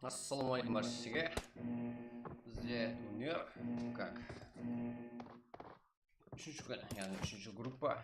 Ассалаумалейкум баршаңызға. Бізде турнир как? Үшінші күн, яғни үшінші группа.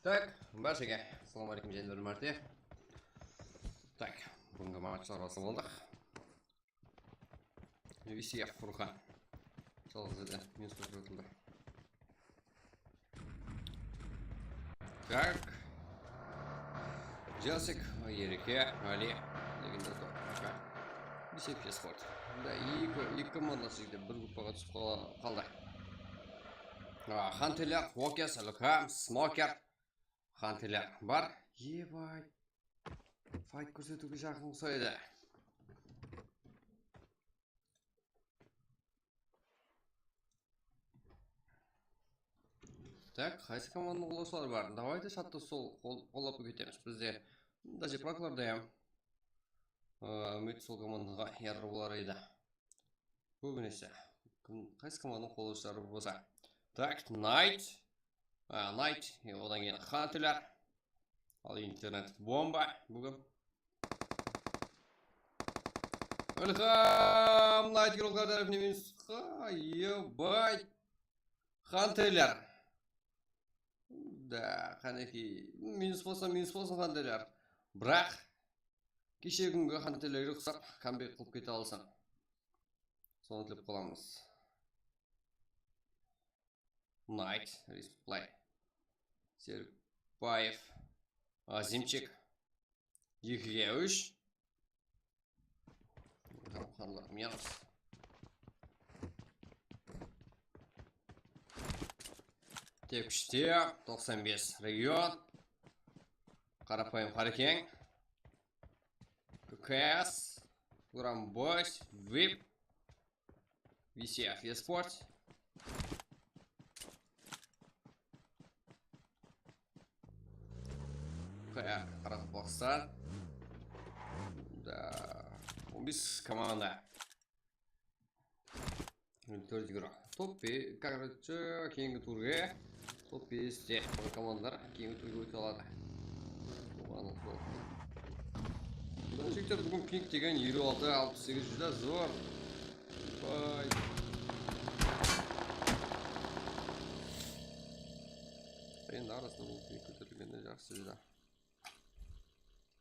Так, баршаға ассалаумағалейкум және бір мәрте. Так, бүгінгі матчтар басы болдық. Висиев Фурхан жалғыз еді, минусқа кірітілді. Так, Жасик, Ереке, Али дегенде топ. Бисепке спорт. Да, екі командасы бір группаға түсіп қалды. Хантелер, Уокерс, Лукам, Смокер. Хантелер бар. Ебай. Файт көрсетуге жақын сойды. Так, қайсы команданың қолдаушылары бар. Давайте шатты сол қолап кетеміз. Бізде даже проклардаем. Үміт сол командаға яры болар еді. Көбінесе. Қайсы команданың қолдаушылары болса. Так, Найт. Найт. Одан кейін Хантелер. Al internet bomba bugün. Welcome, night girl'lar tarafınız. Hayır, Hanteler. Da, kaneki minus bolsa hanteler. Бірақ кеше күнгі hantelerге ұқсап камбек қылып кете алсам. Соны тілеп қаламыз. Night replay. Серікбаев. Азимчик. 2-3. Ханлар минус. Тепіште 95 регион. Қарапайым Қарекең. ККС. Грамбось. ВИП. VCF eSport. Қарақбақстан. Да. 15 команда. 4 игра. Топ-5, короче, кейінгі турге. Топ-5-те командар кейінгі турге өте алады. Жігіттер бүгін пинг деген 26-68 жүзі зор. Бай. Енді арасында бұл пинг көтерілгенде жақсы жүзі.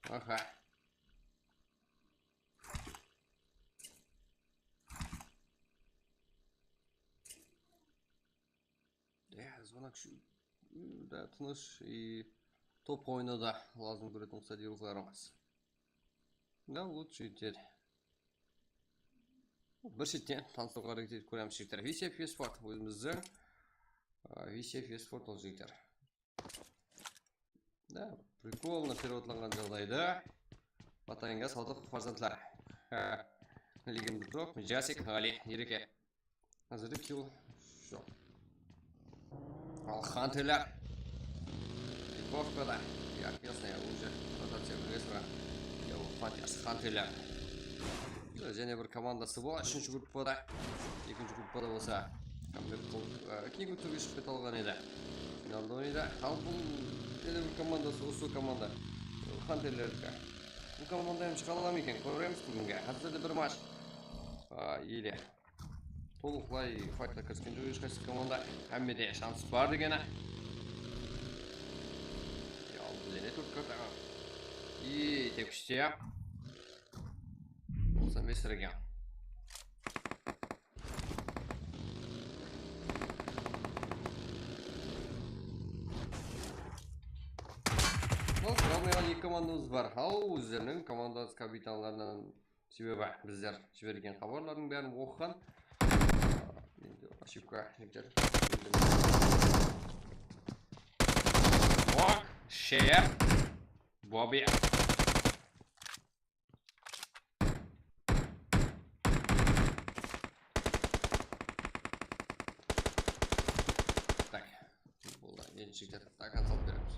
Аха. Звонок да, тыныш и топ ойнада лазым көретін ұқса деуғыларымыз. Да, лучше етеді. Бір шеттен таныстыға әрекет көреміз жігіттер. VCF eSport өзіміздің. VCF eSport ол жігіттер. Да, приколно переводланған жағдайда. Батайынға саудық фарзантлар. Легенді топ, Жасик, Али, Ереке. Азыры килл. Шо. Ал Хантелер. Пиковка, ясно, я уже ротация вылезла. Я Фантиас Хантелер. Және бір командасы бол, үшінші группада, екінші группада болса, кейінгі түрге шығып кете алған еді. Финалда ойнайды. Ал бұл және бір командасы, осы команда. Хантелердікі. Бұл команда емші қалалам екен, көреміз бүгінге. Қазірде бір матч. Еле. Толықлай файтқа кіріскен жоқ ешқайсы команда. Әммеде шанс бар дегені. Ал білене төрт И тепіште. 95 регион. Қалмайған екі командамыз бар. Ал өздерінің командасы капитанларынан себебі біздер жіберген хабарлардың бәрін оқыған. Енді ошибка жігіттер. Ок, Шея, Бобби. Так, болды. Енді жігіттер стакан салып береміз.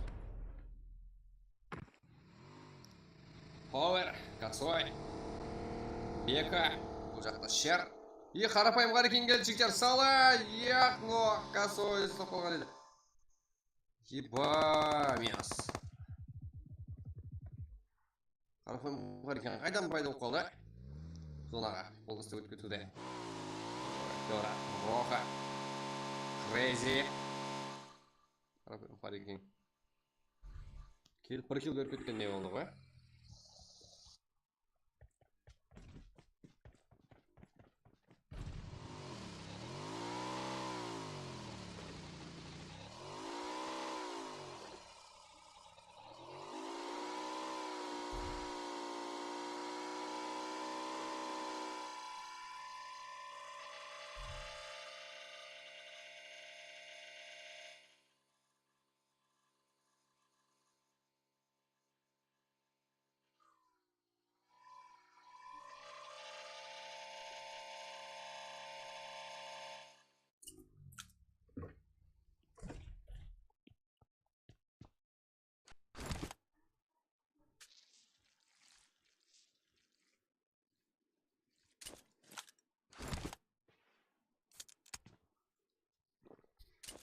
Power, Кацой, Бека, бұл жақта Шер. И қарапайым Қарекең келді жігіттер салы. Яқ, но Кацой ұстап қалған еді. Еба, минус. Қарапайым Қарекең қайдан пайда болып қалды? Зонаға бұл қызды өтіп кетуде. Дора, Роха, Крейзи. Қарапайым Қарекең. Келіп бір килл көріп кеткен не болды ғой?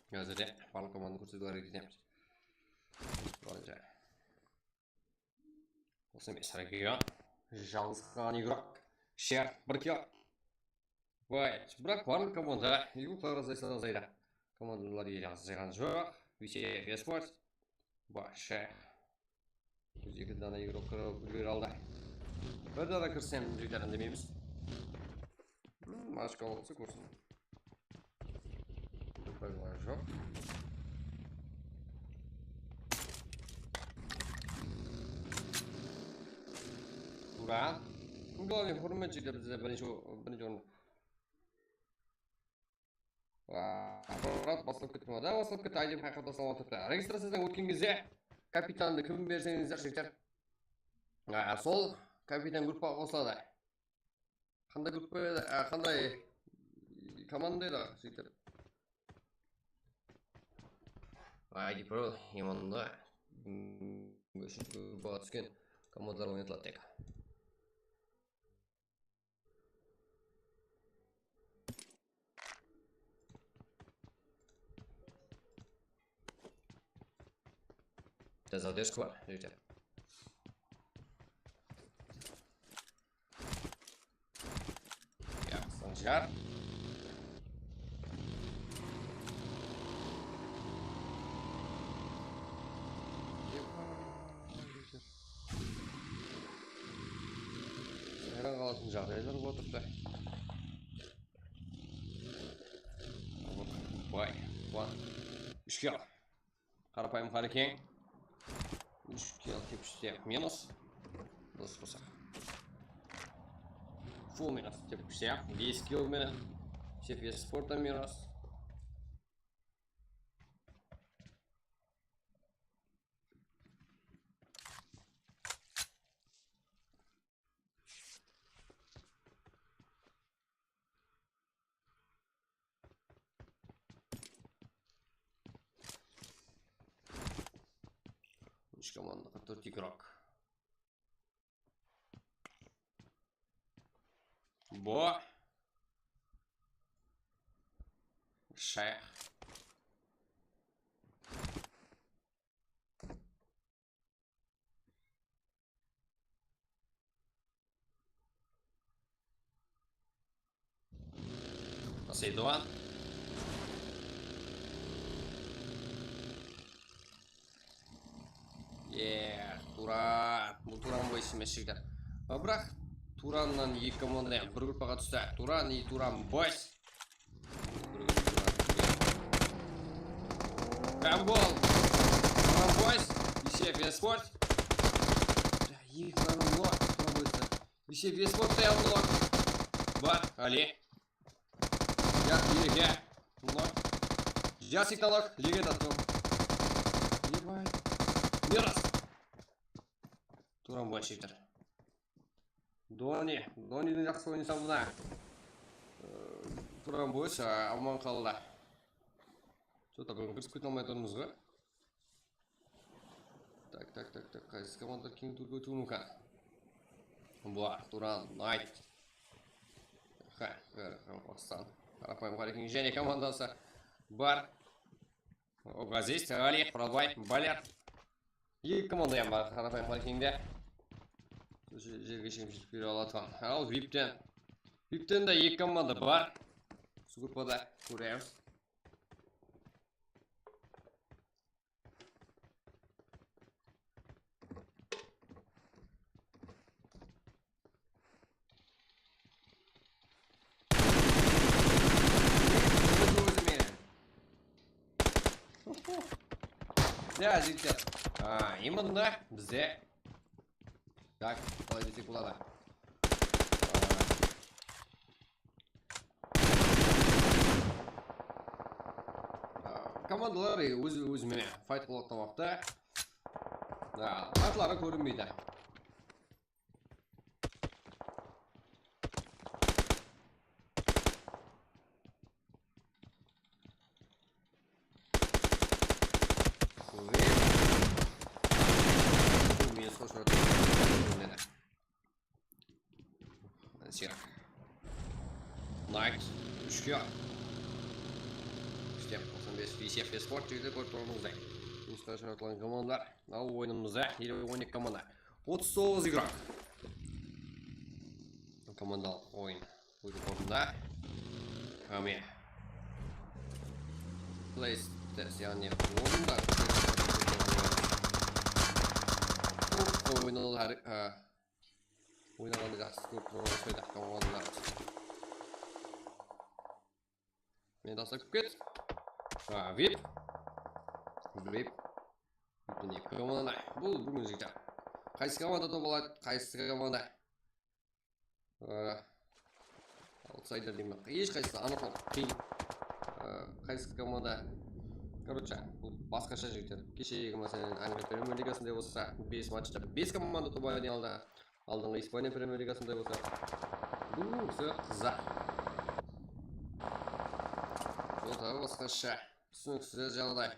Қазірде барлық команда көрсетуге әрекет етеміз. Осы емес регион. Жалғыз қалған игрок. Шер, бір кио. Бай, бірақ барлық команда игроклар азайса. Командалар жазған жоқ. Висе Веспорт. Баша. Біз екі дана игрок үлгер алды. Bir daha kırsam müziklerin demeyimiz. Başka olsa kursun. Var yok. Turan. Bunlar hürmetçiler bize birinci onu. Аппарат басылып кеткен да, басылып кетті. Айдем қайқырда саламатты. Регистрациядан өткен кезде капитанды кім берсеңіздер жігіттер. Сол капитан группаға қосылады. Қандай группа еді? Қандай команда еді жігіттер? ID Pro иманында үшінші группаға түскен командалар ойнатылады тек. Задержка бар, жігіттер. Санжар. Сайран қалатын жағдайлар отырды. Бай, үшке ал. Қарапайым қарекең. Үшке ал тепіште минус. Дос қосақ. Фул минус тепіште. 5 килл мені. Сефес спорта минус. Üç команда 4 игрок. Бо. Шех. Посейдон. Туран. Бұл Туран бойсы емес жігіттер. Бірақ Тураннан екі команда бір группаға түсті. Туран и Туран бойс. Камбол. Туран бойс. Висеп Веспорт. Екі команда нұлақ. Туран бойсы. Висеп Веспорт таял нұлақ. Бар, Али. Я, Еге. Нұлақ. Жасик нұлақ. Леге тату. Ебай. Мерас. Туран бойс жігіттер. Донидің жақсы ойнасам бұна. Туран бойс, алман қалды. Что-то бүгін кірісіп кете алмай тұрмыз ғой. Так. Қайсы командар кең турға өтуі мүмкін. Бұлар, Туран, Найт. Қазақстан. Қарапайым қарекең және командасы бар. Газист, Али, Құралбай, Балер. Екі команда ем бар қарапайым қарекеңде. Жерге шегім жетіп бере алатқан. Ал Виптен де екі команда бар. Осы группада көреміз. Да, жігіттер. Именно бізде. Так, қалай десек болады. Командалар өзіме файт қылатын уақытта атлары көрінбейді. Найт, үшке ал. Үштен 95 Висеп Веспорт жүйді көріп тұрмыздай. Үстен шығартылған командар. Ал ойынымызда 12 команда. 39 игрок. Командалық ойын өтіп орында. Кәме. Плейстес, яғни орындар. Ойнағанды жақсы көріп тұрған сөйді командалар. Мен тастап кет. Вип. Виптің екі команда. Бұл бүгін жігіттер. Қайсы команда топ алады, қайсы команда аутсайдер деймін. Еш қайсысы анықтау қиын. Қайсы команда, короче, бұл басқаша жігіттер. Кешегі мәселен Англия премьер лигасында болса 5 матчта 5 команда топ алды. Алдыңғы Испания премьер лигасында болса бұл қыздар. Бұл тағы басқаша түсініксіз жағдай.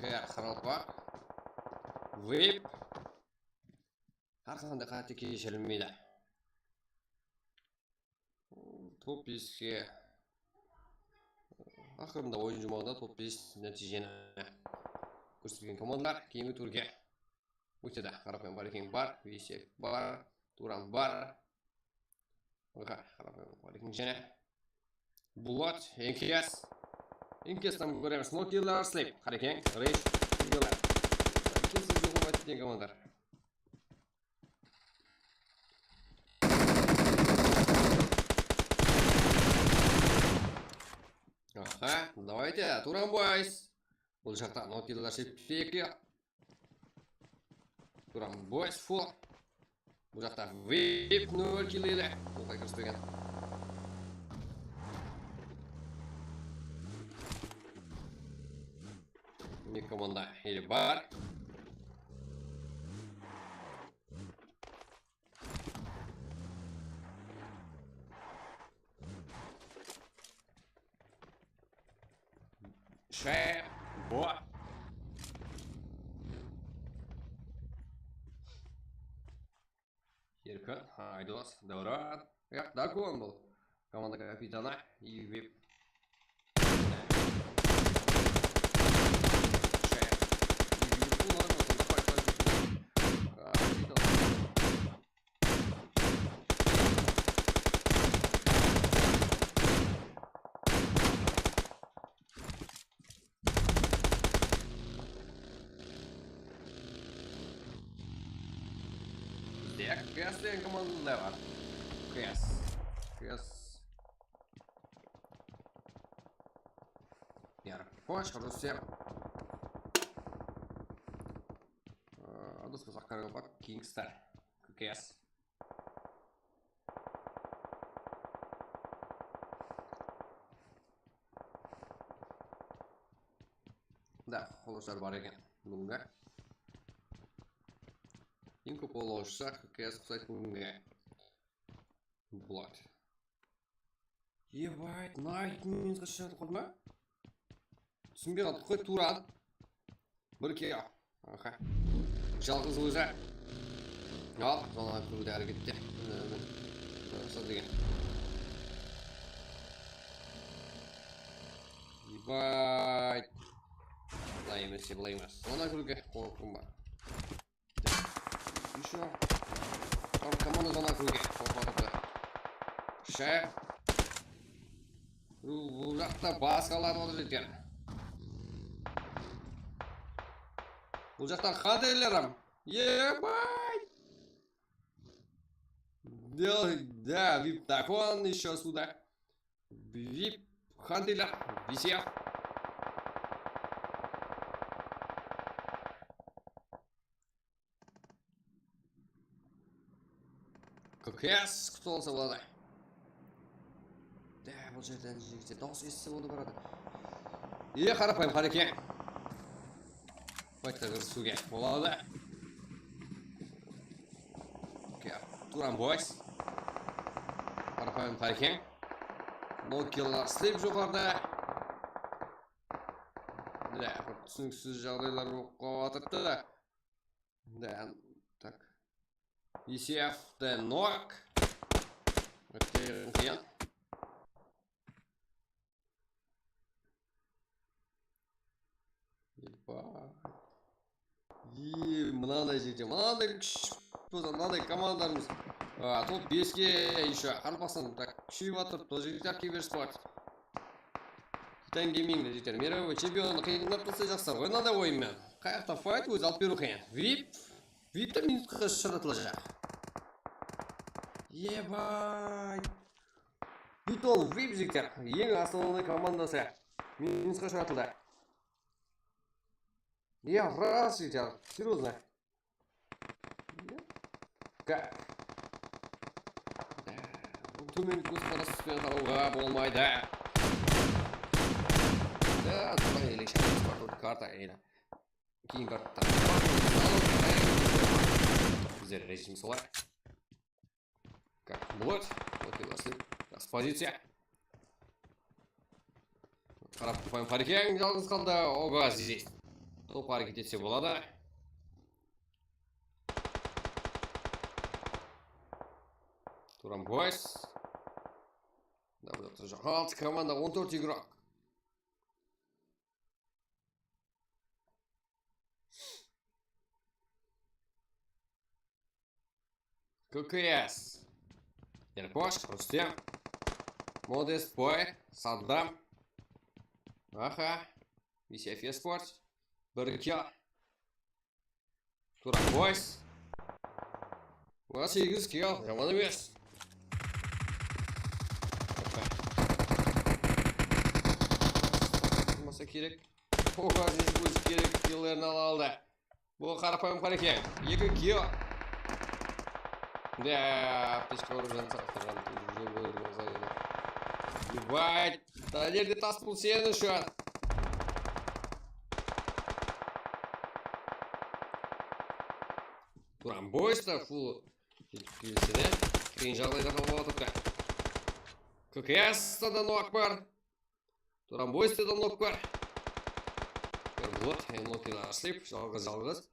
Қаралпақ. Вейп. Арқағанда қате кешірілмейді. Топ 5-ке ақырында ойын жұмағында топ 5 нәтижені көрсеткен командалар кейінгі турге өтеді. Қарапайым Балекең бар, Висев бар, Туран бар. Қарапайым Балекең және Булат, Энкес. Энкестен көреміз. Нокилар Слейп. Қарекең, Рейш, Игелар. Энкесіз жоғым әттен командар. Давайте, Туран Бойс. Бұл жақта Нокилар Слейп 2. Туран Бойс фул. Бұл жақта Вейп 0 келеді. Бұл қайқырыспеген. Не команда или бар. Ше, бо. Еркін, Айдос, Дауран. Дакон бұл. Команда капитана и Вип. Кэс деген командада бар. Кэс. Ярпош, Русер. Адыспасақ Қарғалпақ, Кингстар. Кэс. Да, қолыштар бар екен. Бүгінгі. Ең көп олаушыса ККС құсайды бүгінге. Болады. Ебайт, Найтминсқа шығады қойды ма? Түсінбей қалды қой Туран. Бір кеға. Жалғыз өзі. Ал, зона көруді әрекетте. Саз деген. Ебайт. Бұлай емес. Зона көруге қорқым бар. Еще. Команда зона көруге қорқым бар. Ше. Бұл жақта басқалар отыр жеткен. Бұл жақта қадейлерім. Ебай! Да, Вип Такон еще сюда. Вип Хантейлер. Висев. ККС құтылса болады. Да, бұл жерден жегіте дауыс естісі болды барады. Қарапайым Қарекең. Қайтта кірісуге болады. Туран Бойс. Қарапайым Қарекең. Нокилар Слейп жоғарда. Да, түсініксіз жағдайлар қоғатырды да. Да, так. Висев, Нок. Өттерін қиян. Мынандай жерде мынандай мынандай командарымыз топ 5-ке еще қарпастан так күшейіп жатыр. Бұл жерде киберс бар. Титан гейминг жетер. Мировой чемпионы қиындап тұрса жақсар ғой мынандай ойынмен. Қаяқта файт өзі алып беру қиын. Випті минутқа шыратылacak. Ебай. Битол вип жігіттер. Ең основной командасы минутқа шыратылды. Раз жігіттер. Серьезно. Как? Төмен көзқараспен қарауға болмайды. Да, давай елешен карта еді. Кейін карта. Біздер режим солай. Как блот. Позиция. Қарап тұрпайым Парикең жалғыз қалды. Ога здесь. Топ әрекет етсе болады. Туран бойс. Да, бұл жақалты команда 14 игрок. ККС. Ерпош, Рустем. Модест Бой. Саддам. Аха. Висефия Спорт. Біркел. Туран бойс. 8 кел. Жаман емес. Маса керек. Оға здесь көз керек. Келерін алды. Бұл қарапайым Парикең. 2 кел. Да, аптечка оружен сақтырған. Ебать. Да, жерде тас бұл сені шуан. Туран бойста фул. Келсене. Қиын жағдайда қалып отыр. ККС да нок бар. Туран бойста да нок бар. Вот, нокилар ашлип. Жалғыз.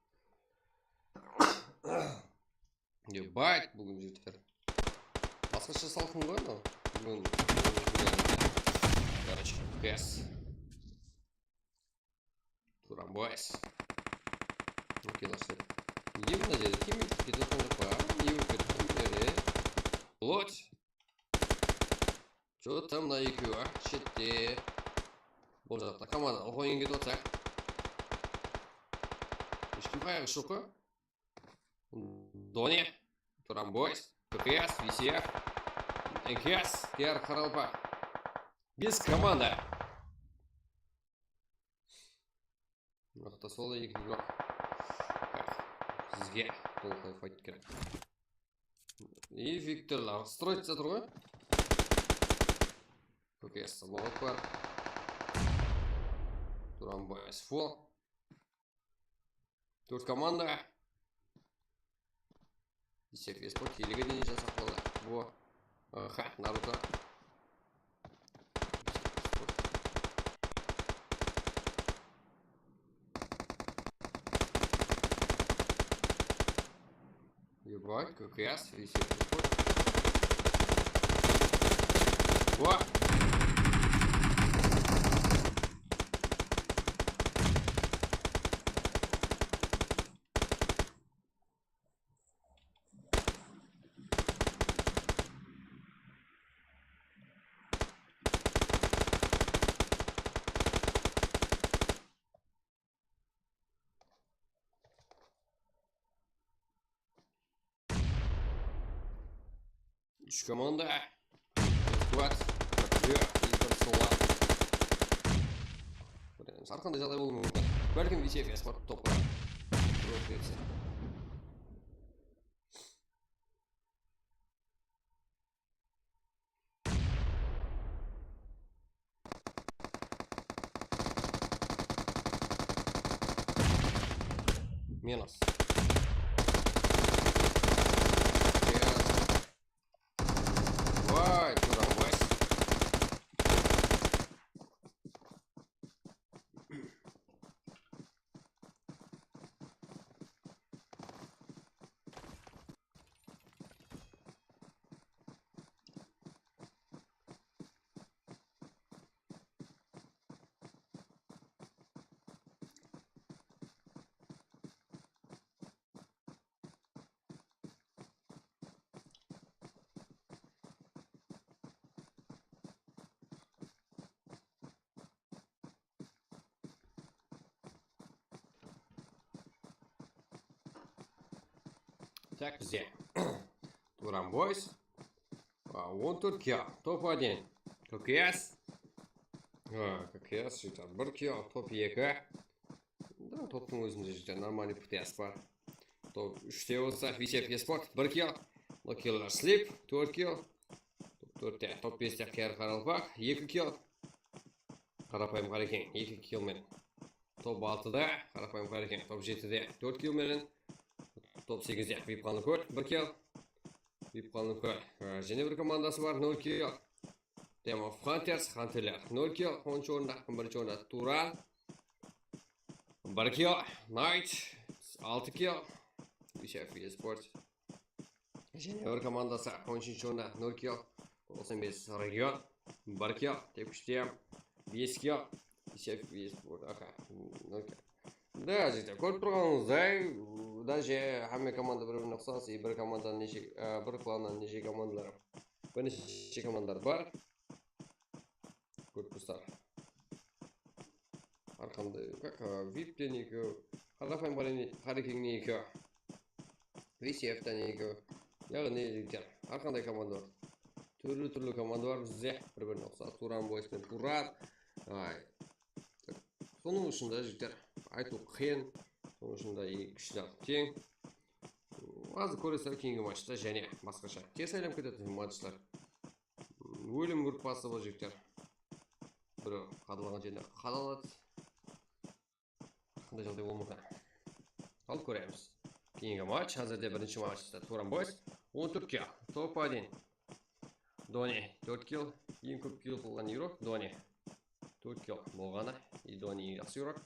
Ебать, бүгін жеттер. Басқаша салқын ғой, но бүгін. Короче, КС. Туран бойс. Нокилар ашлип. Неге мына жерде кем кетіп жатқанда па? Не болып кетті? Плоть. Что там на екеуі? Шетте. Бұл жақта команда ойын кетіп жатса. Ешкім қайғы шоқы? Дони. Туран бойс. ККС. Висер. НКС. Тер Харалпа. Без команда. Мақта солда екі игрок. Сізге толықтай файт керек. И Викторлар строить жатыр ғой. ККС салауат бар. Туран бойс фол. 4 команда. Всех весь спорт елігі дейін жасақлады. Во. Ха, Наруто. Ебать, ККС, весь спорт. Во. Үш команда. Склад. Арқандай жағдай болуы мүмкін. Бәлкім Висефия спорт топқа. Минус. Вай, Туран бойс. Так, bizde. Turan Boys. 14 kilo. Top 1. ККС. ККС жігіттер 1 kilo. Топ 2. Да, топтың өзінде жігіттер нормальный ПТС бар. Топ 3-те болса Висеп Еспорт 1 kilo. Локилар Слип 4 kilo. Топ 4-те. Топ 5-те Қияр Қаралпақ 2 kilo. Қарапайым Қарекен 2 kilo мен. Топ 6-да Қарапайым Қарекен. Топ 7-де 4 kilo мен. Топ 8-де Випқаны Көл 1 kilo. Випқаны Көл. Және бір командасы бар 0 kilo. Демов Хантерс, Хантерлер 0 kilo. 10-ші орында, 1-ші орында Туран 1 kilo. Найт 6 kilo. Висеп Еспорт. Және бір командасы 13-ші орында 0 kilo. 95 регион 1 kilo. Тепкіште 5 kilo. Висеп Еспорт. Аха 0 kilo. Да, жігіттер, көріп тұрғаныңыздай, даже хамме команда бір-біріне ұқсас, бір командадан бір кланнан неше командалар, бірнеше командар бар. Көріп тұрсыздар. Арқанды, как Виптен екеу, Қарапайым Қарекеңнен екеу, Висептен екеу. Яғни жігіттер, арқандай команда бар. Түрлі команда бар бізде, бір-біріне ұқсас. Туран Бойс пен Туран. Соның ұшында жігіттер, айту қиын. Соның ұшында күшті тең. Азы көресіздер кейінгі матчта және басқаша. Тез айлам кететін матчтар. Өлім группасы бұл жігіттер. Бірі қадалған жеріне қадалады. Қандай жағдай болмаға. Ал көреміз. Кейінгі матч, әзірде бірінші матчта Туран Бойс 14 kilo. Топ 1. Дони 4 kilo. Ең көп кило қылған игрок Дони. 4 kilo болғаны. И Дони жақсы игрок.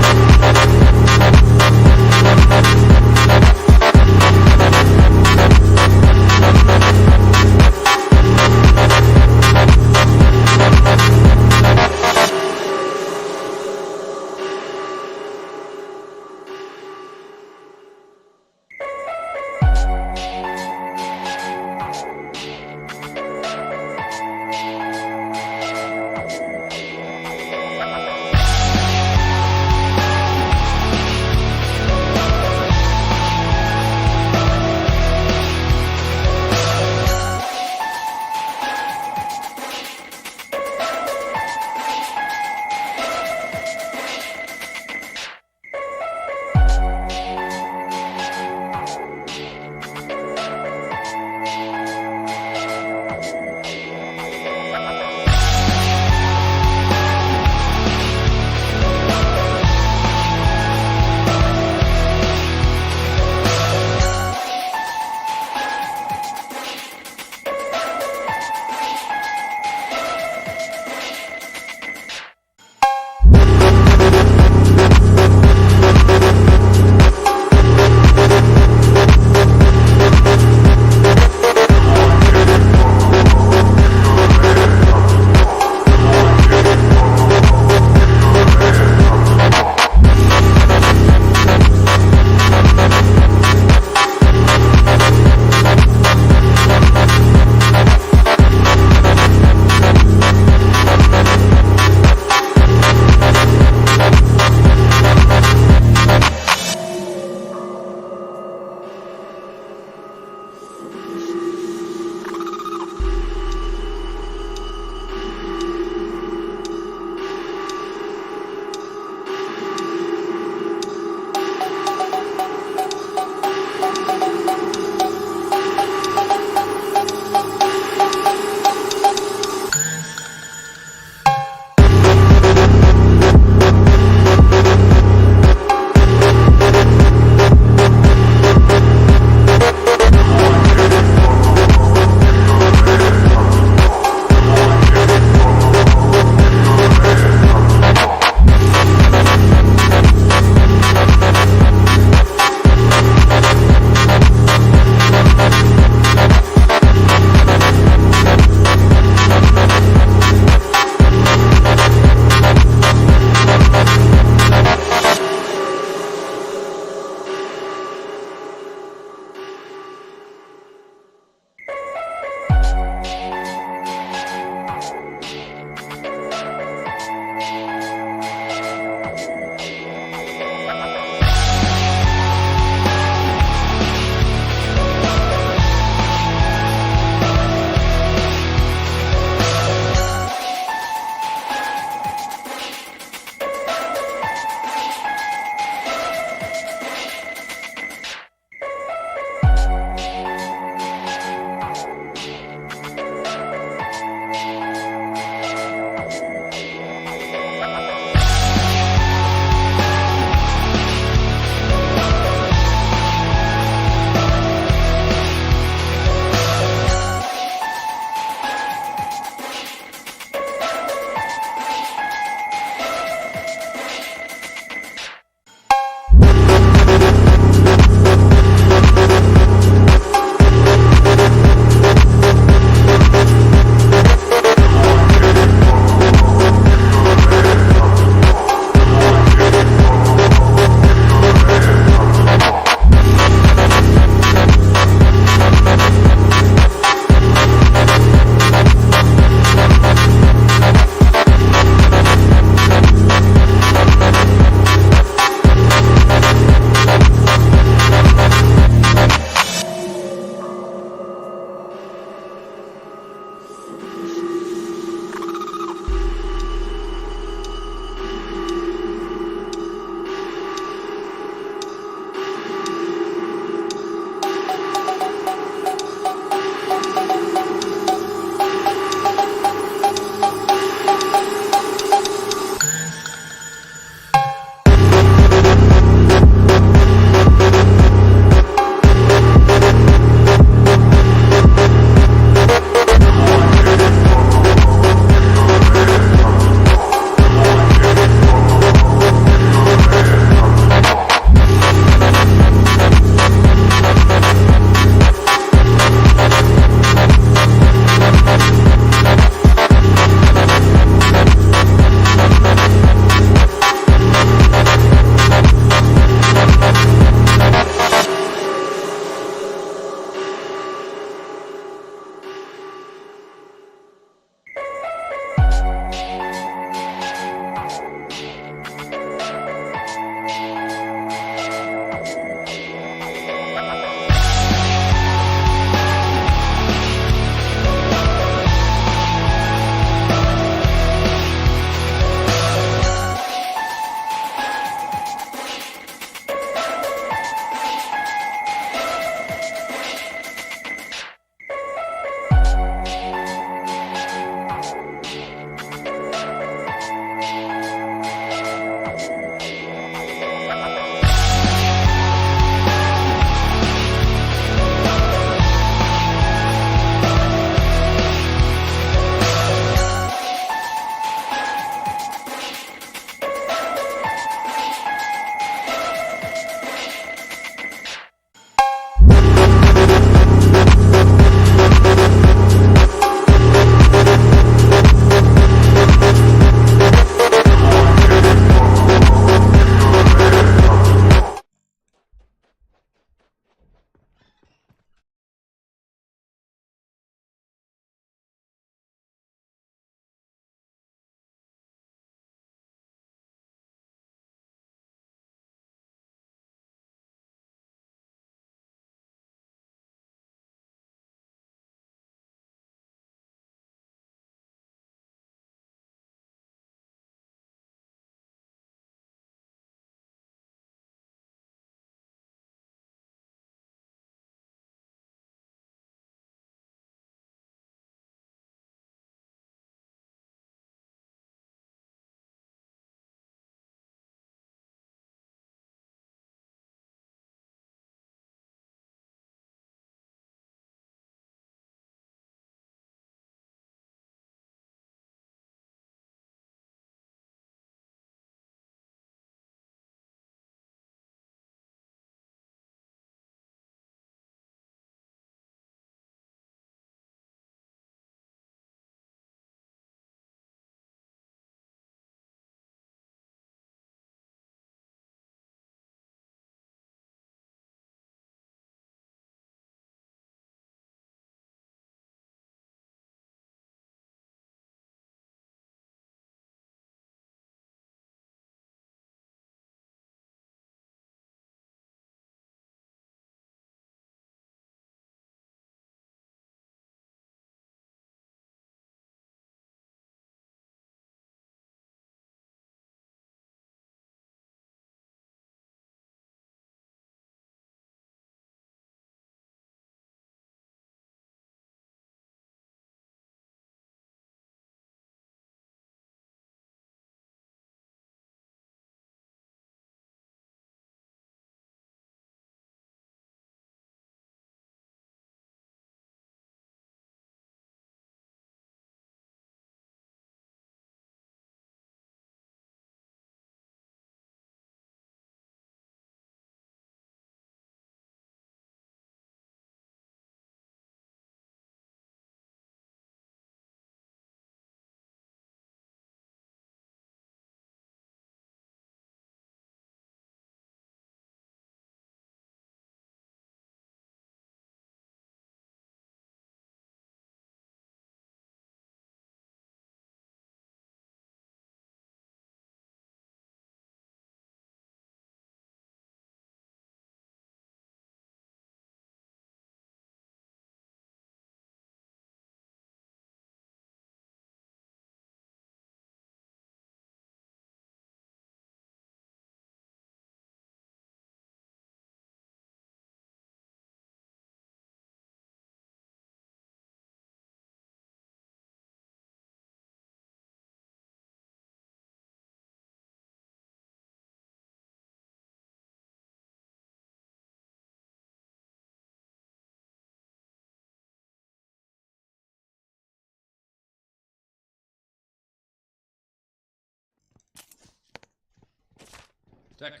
Так.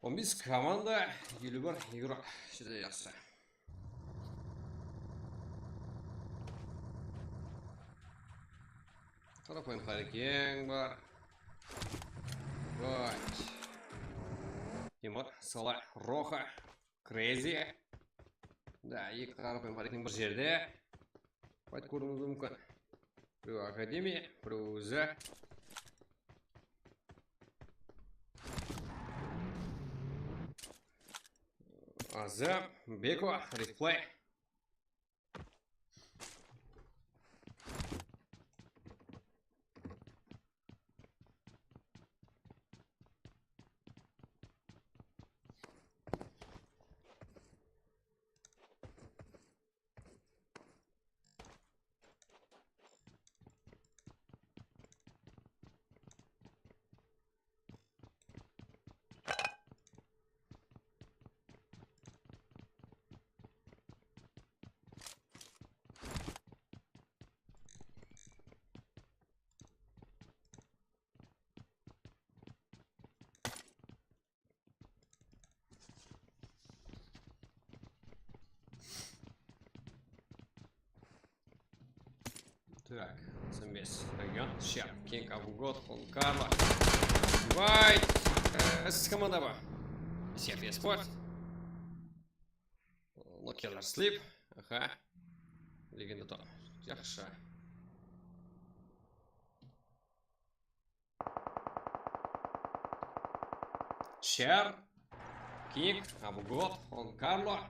15 команда, 51 игрок. Что-то ясно. Қарапайым Харекең бар. Вот. Тимур, Сала, Роха, Крейзи. Да, екі қарапайым Харекең бір жерде. Байт көруіңіз мүмкін. Біреу Академия, біреу өзі. Азам, Беко, Реплей. Так, замес район, Шер, Кинг, Авгод, Хонкарла. Вайт, с командова. Сефия Спорт. Локеллер Слип. Ага. Легенда то. Яхша. Шер, Кинг, Авгод, Хонкарла.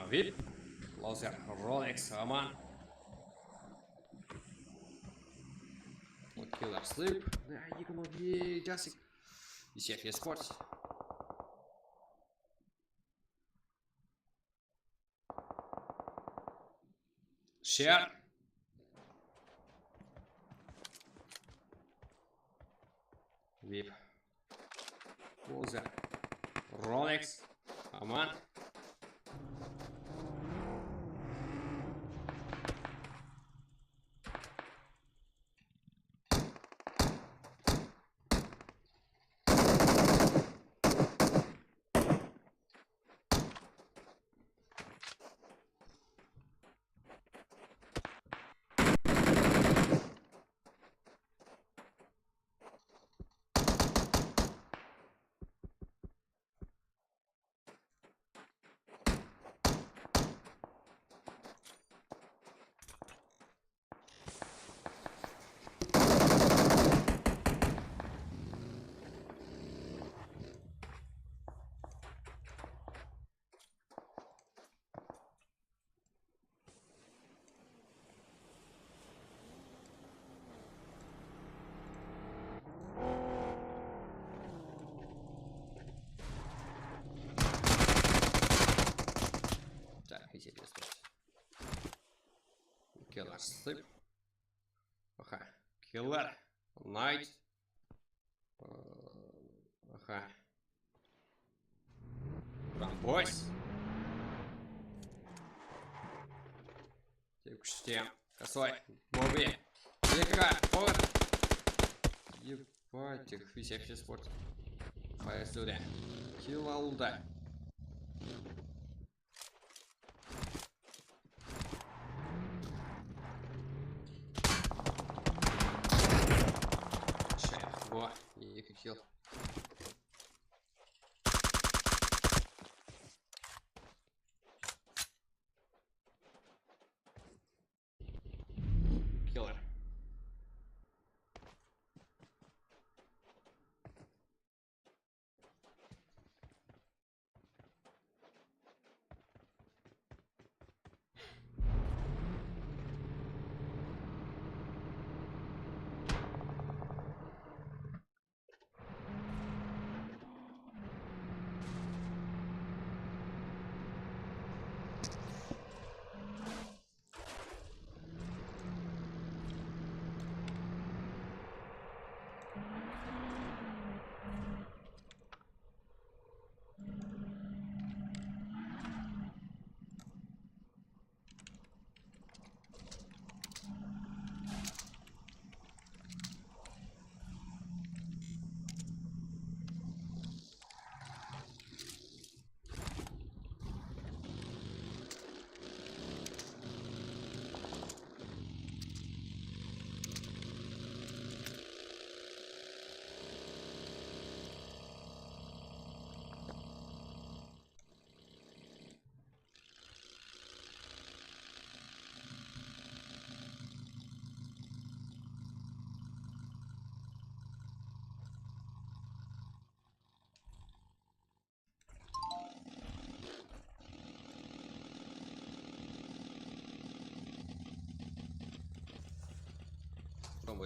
Вип, Лозер, Ролекс, Роман. Киллер Слип. Да, екі жасик. Сефия Спорт. Шер. Вип. Лозер. Ролекс. Роман. Killer Slip. Ага. Killer. Night. Ага. Рамбойс. Текущий. Косой. Моби. Лека. Повар. Ебать их. Висящий спорт. Фаер сюда. Киллалда.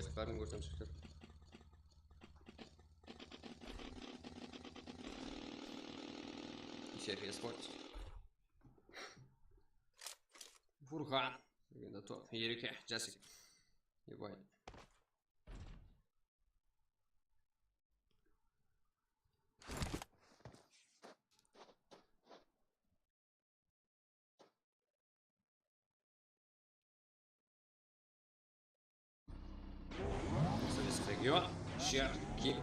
войскаларын көрсөтүшүптүр. Сервис спорт. Фурхан. Дегенде топ. Ереке, жасик. Ебай. Регион, Шер, Ким,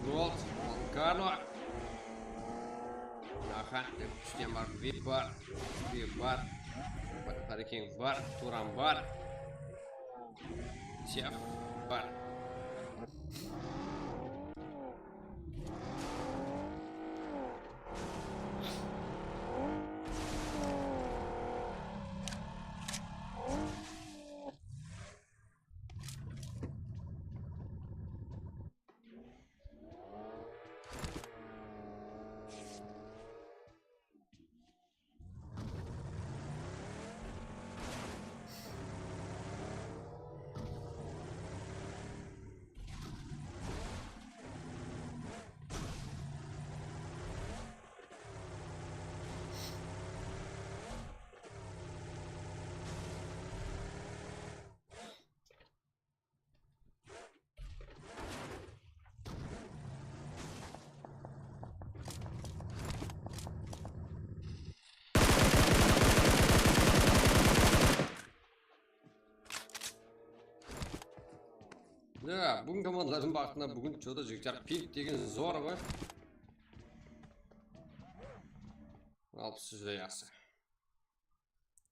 Голд, Волкано. Аха, үстен бар, Вип бар, Харикин бар, Туран бар, Сеф бар. Да, бүгін командалардың бақытына бүгін çoğda жігіттер пинг деген зор ғой. 60 жүзде яқсы.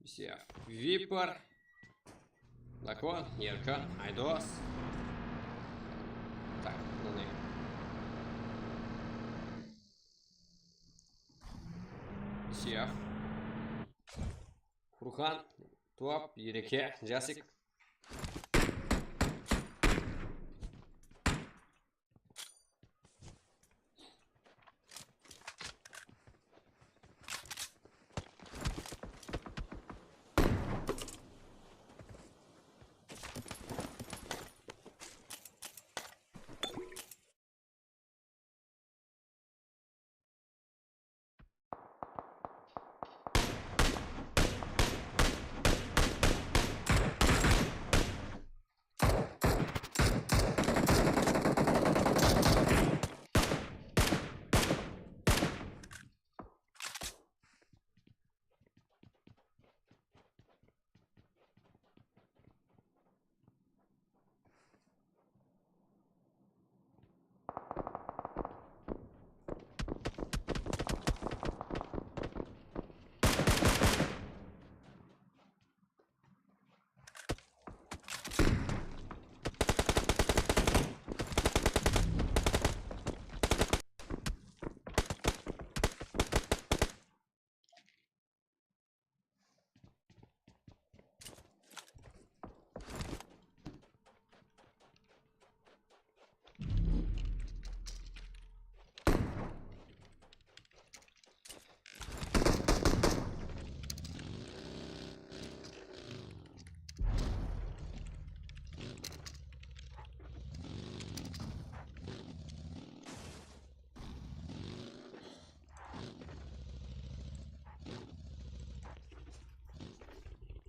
Сеф, Випар, Лакон, Еркан, Айдос. Так, ну не. Сеф, Фурхан, Туап, Ереке, Жасик.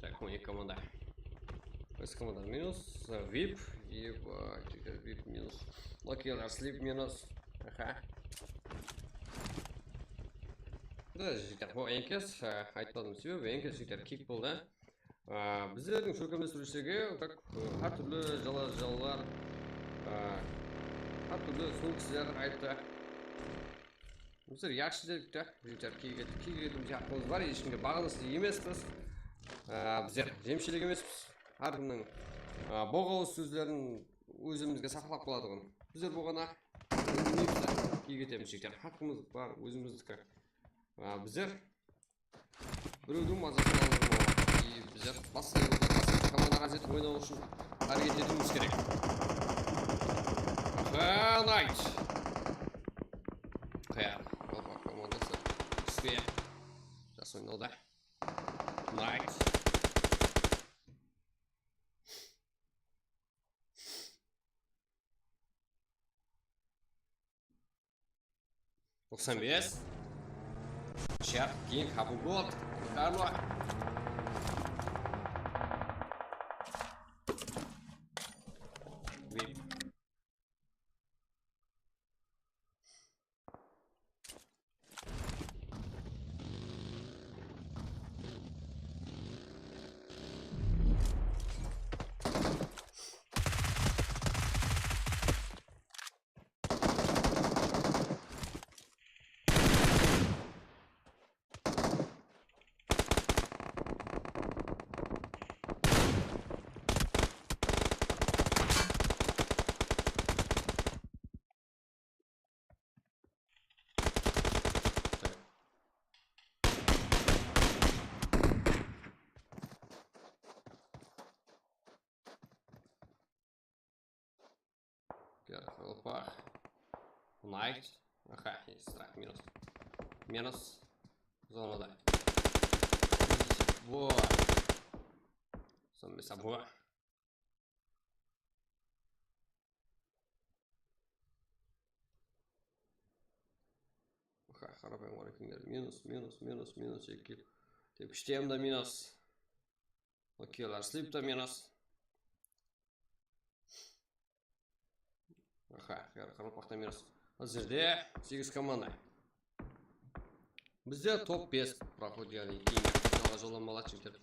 Так, у них команда. Команда минус, Вип, Вип минус, Локер, Слип минус. Аха. Да, жігіттер, бұл енкес, айтпадым себебі, енкес жігіттер кик болды. Біздердің шөкіміз сүрішеге, әр түрлі жалалар, әр түрлі сол кісілер айтты. Біздер яқшы жігіттер, кик етіміз яқымыз бар, ешкімге бағынысты емеспіз. Біздер жемшілік емеспіз. Әркімнің боғауыз сөздерін өзімізге сақлап болады ғой. Біздер болғана кик етеміз жігіттер. Хақымыз бар, өзіміздікі. Біздер біреудің мазасын алып отырмыз. Біздер бастай командаға жетіп ойнау үшін әрекет етуіміз керек. Найт. Қияр. Командасы түспе. Жас ойнауда. Найт. 95. Şart keyin qabul bo'ldi. Karlo. Опа. Найт. Ага, есть страх. Минус. Минус. Зона, да. Во. Сам собой. Ага, харапаем варикингер. Минус, минус, минус, минус. Теп штем да минус. Окей, ларслип да минус. Ага, харапақта минус. Азерде 8 команда. Бізде топ 5 проходили. Кейін жоламалар чемпион.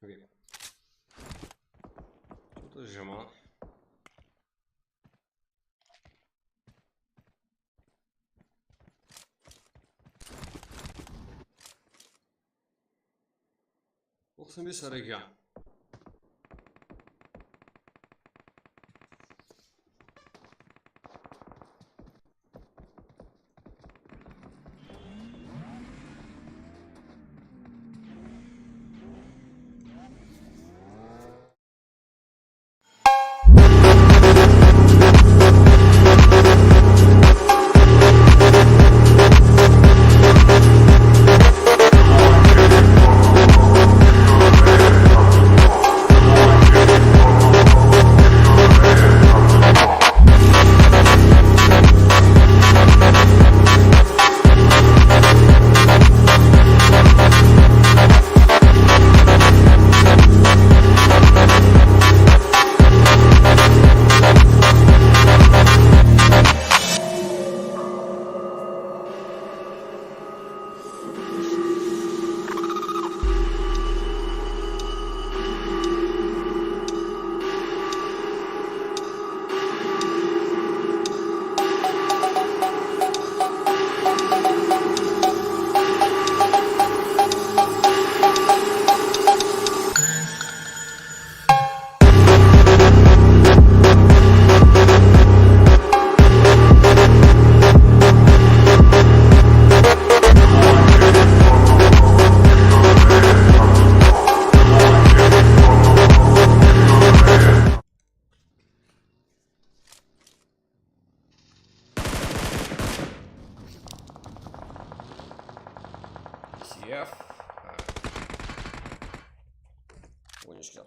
Окей. Что-то сжимал. Olsun bir sarı ya. Сев. Вонючка.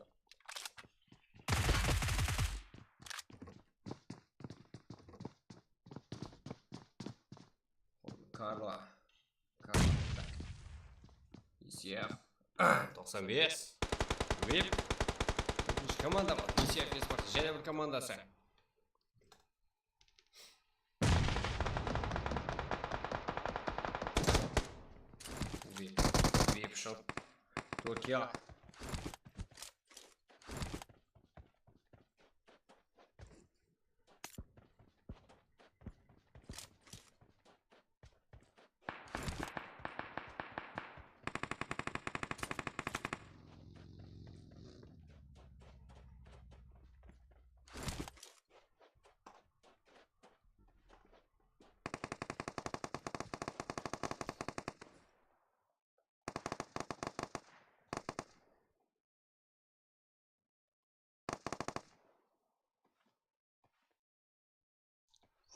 Карла. Сев. 95. Vip. Komanda var. Sef Esport. Және bir komandası. Vip shop. Türkiye.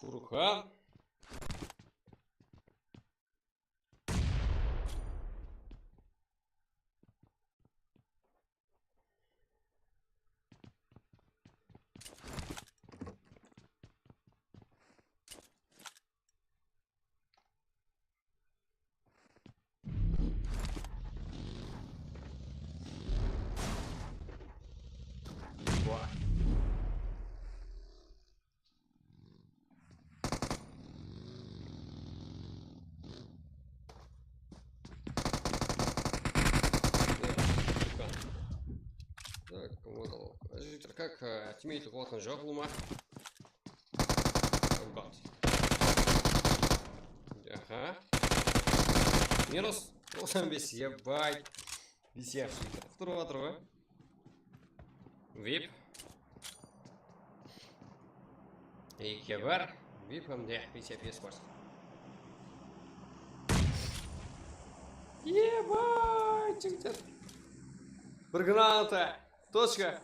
Furkan. Как тиммейт голосом жёг лума. Ага. Минус 15, ебать. Висевший. Второго. Вип. И кебар. Випом, да, висев еспорт. Ебать. Бір граната. Точка.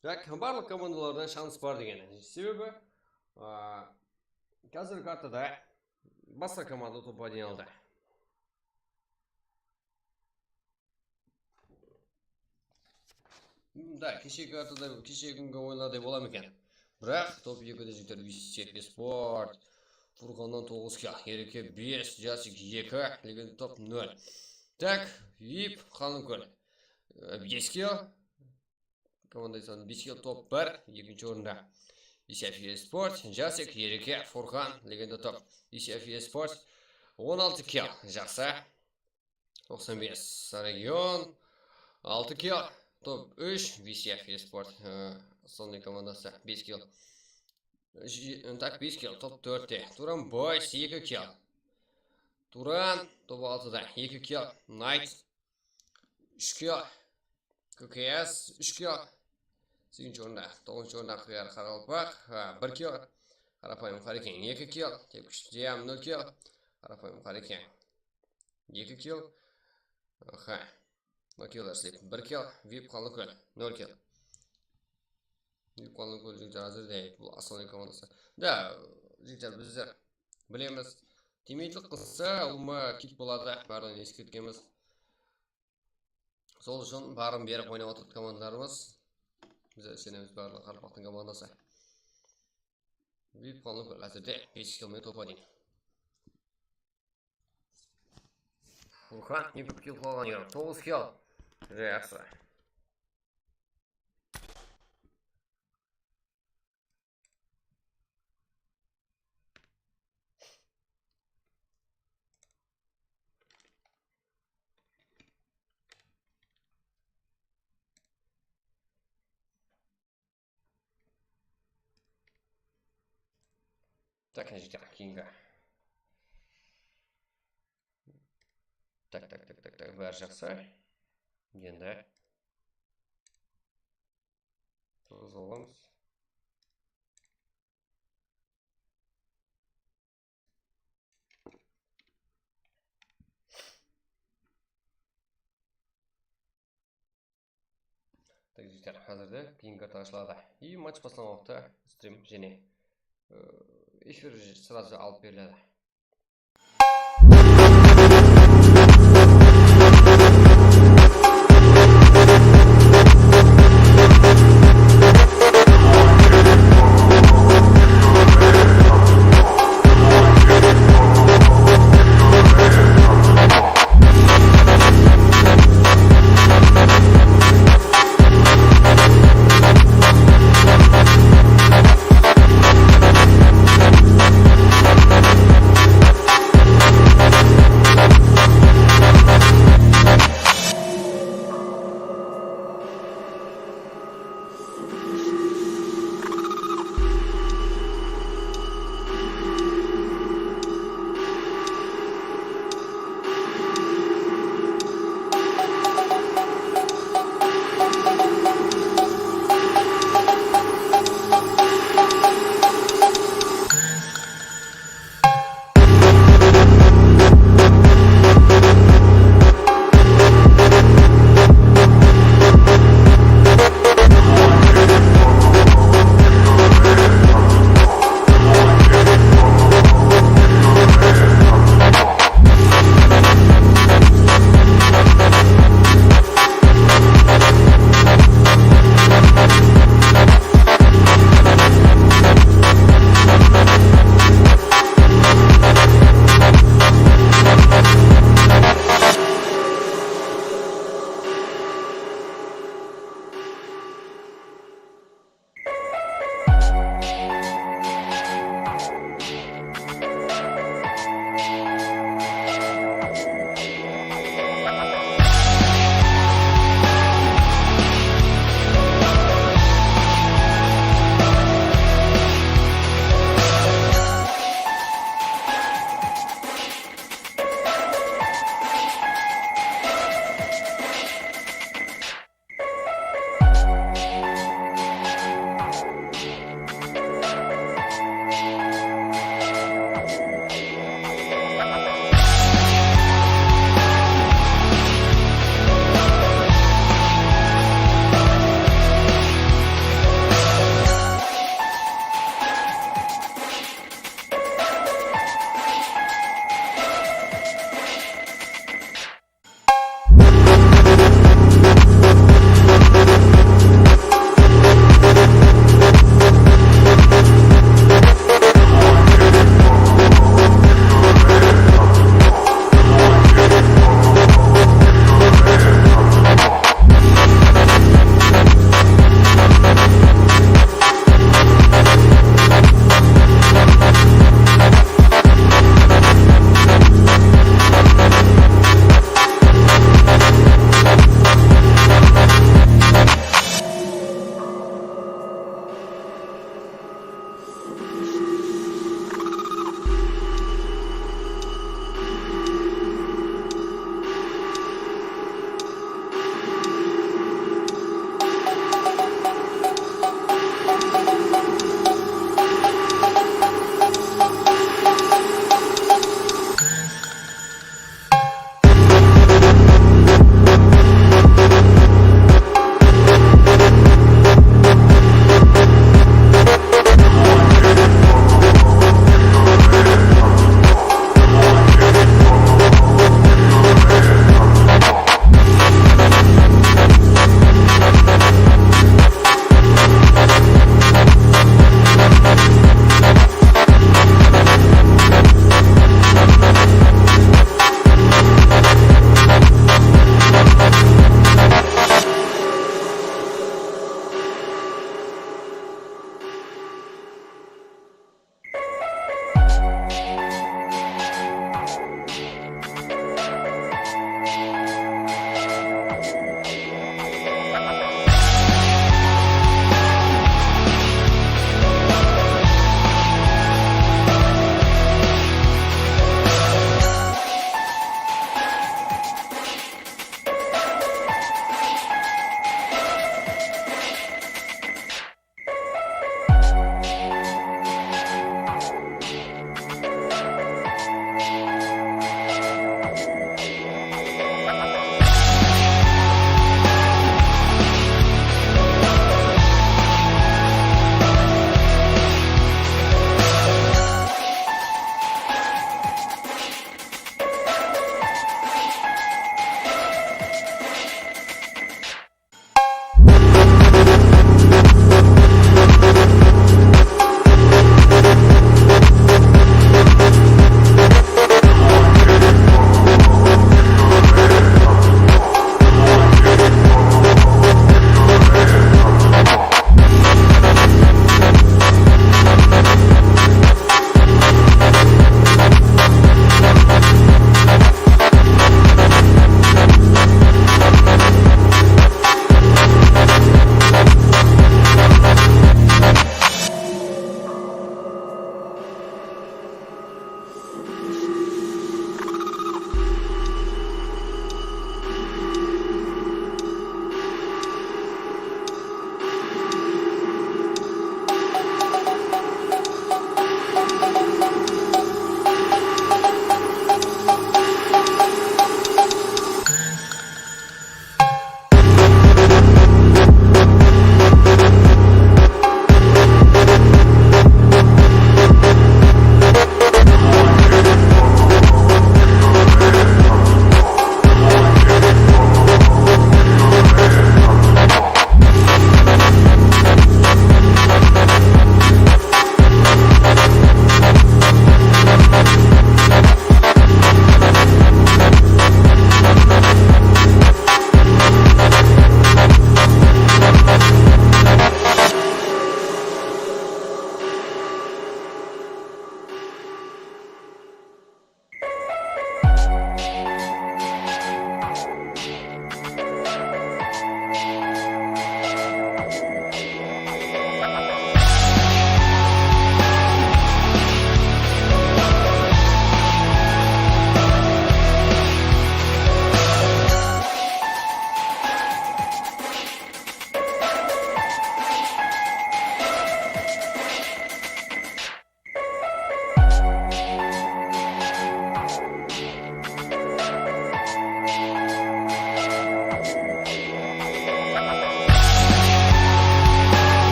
Так, барлық командалардан шанс бар деген. Себебі қазір картада басқа команда топқа дейін алды. Да, кешегі картада кешегі күнгі ойындардай бола ма екен. Бірақ топ 2-де жігіттер Висеп Спорт, Фурқаннан 9-ға, Ереке 5, Жасик 2, Леген топ 0. Так, Вип, Ханыкөл 5-ге. Команда саны 5-ге топ 1, 2-ші орында. Висеп Спорт, Жасик, Ереке, Фурқан, Легенда топ. Висеп Спорт 16-ге, жақсы. 95 регион, 6-ге. Топ 3, Висеп Спорт, сондай командасы 5 килл. Так, 5 килл, топ 4-те. Туран Бойс 2 килл. Туран топ 6-да 2 килл. Найт 3 килл. ККС 3 килл. 8-ші орында, 9-ші орында Қияр Қаралпақ 1 килл. Қарапайым Қарекен 2 килл. Тепкіштем 0 килл. Қарапайым Қарекен 2 килл. Макилдар слеп 1 килл, Вип Қалынкөл 0 килл. Вип Қалынкөл жігіттер әзірде бұл асылын командасы. Да, жігіттер біздер білеміз. Тимейтлік қылса, ұлма кит болады, бәрін ескерткеміз. Сол үшін барын беріп ойнап отырды командарымыз. Біздер сенеміз барлық Қарпақтың командасы. Вип Қалынкөл әзірде 5 килл топа дейін. Фурқан 2 килл қалған ер, 9 килл. Жақсы. Так, жігіттер, кейінгі. Так, бәрі жақсы. Енді тұрғыз оламыз. Так, жігіттер, қазірді кейінгі таңшылады. И матч бастамақта стрим және эфир сразу алып беріледі.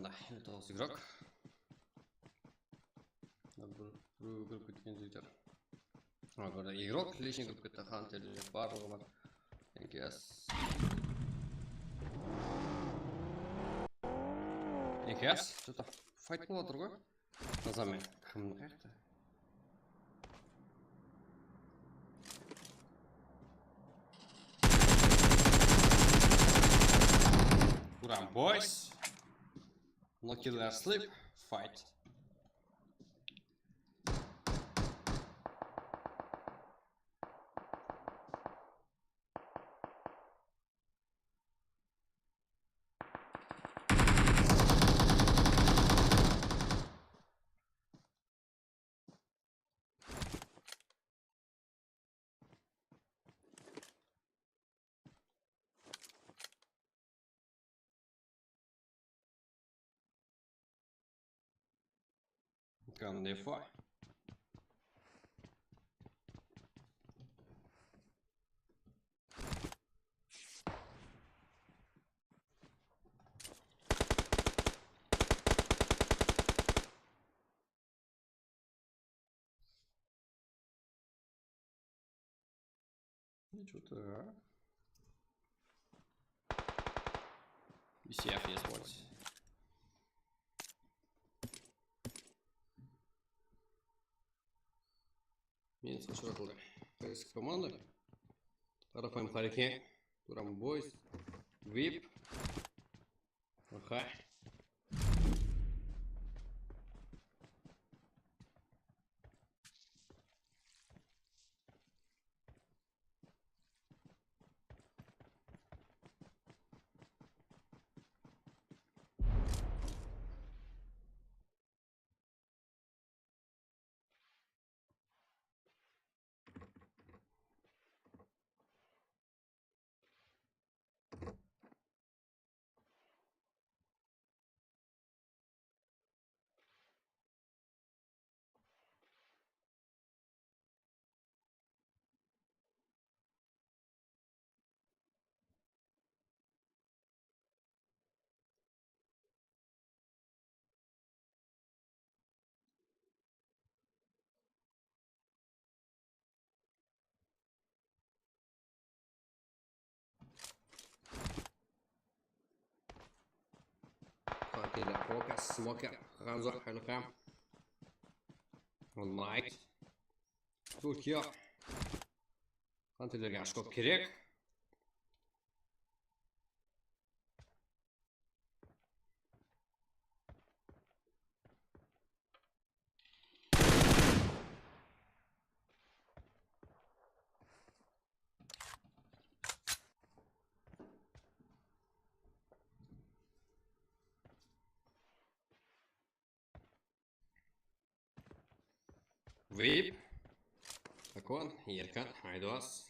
Да, это у нас игрок. Группа кинзитер. Игрок, личный группа это Хантер, барлығы бар. Екес, что-то файт болады ғой. Назармен, кімнің қаяқты? Урам, boys. No killer sleep, fight. Kan det få? Что-то. BCF есть вот. Минус широко. Поиск команды. Рафаэль Харике. Турам Бойс. Вип. Ага. Kille focus, smoker, Ranzo, Halukam. On mic. Turkiya. Kantillerge aşkop kerek. Вип. Акон, Еркан, Айдуас.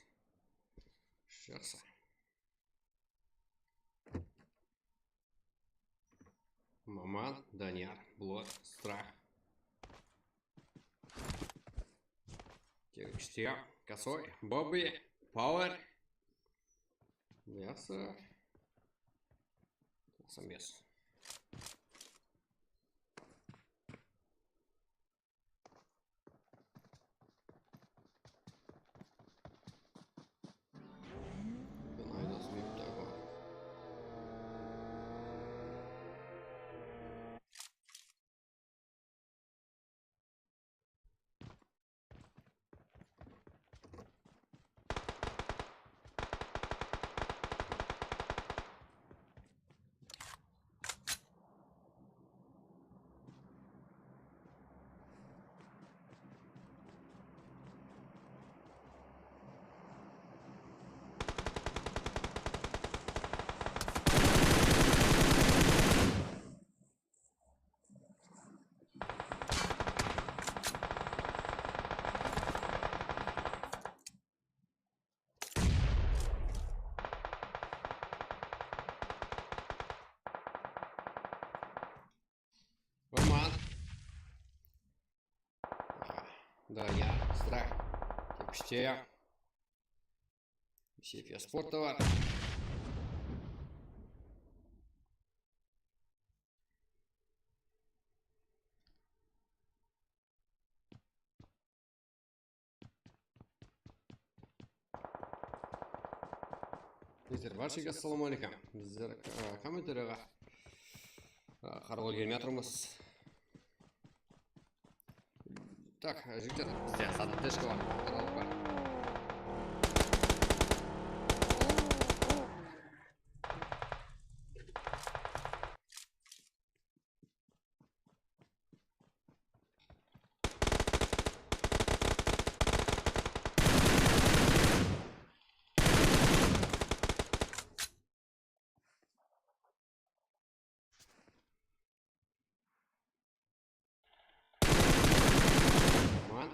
Жақсы. Маман, Данияр, Блот, Страх. Текстия, Косой, Бобби, Пауэр. Мясо. Мясо. Маман. Данияр, Страх. Текстия. Сефия Спортова. Bizler barchaga assalomu alaykum. Bizler kommentariyga qarab olgan yatırımız. Так, життя bizde сада тешка var. Aralık var. Man.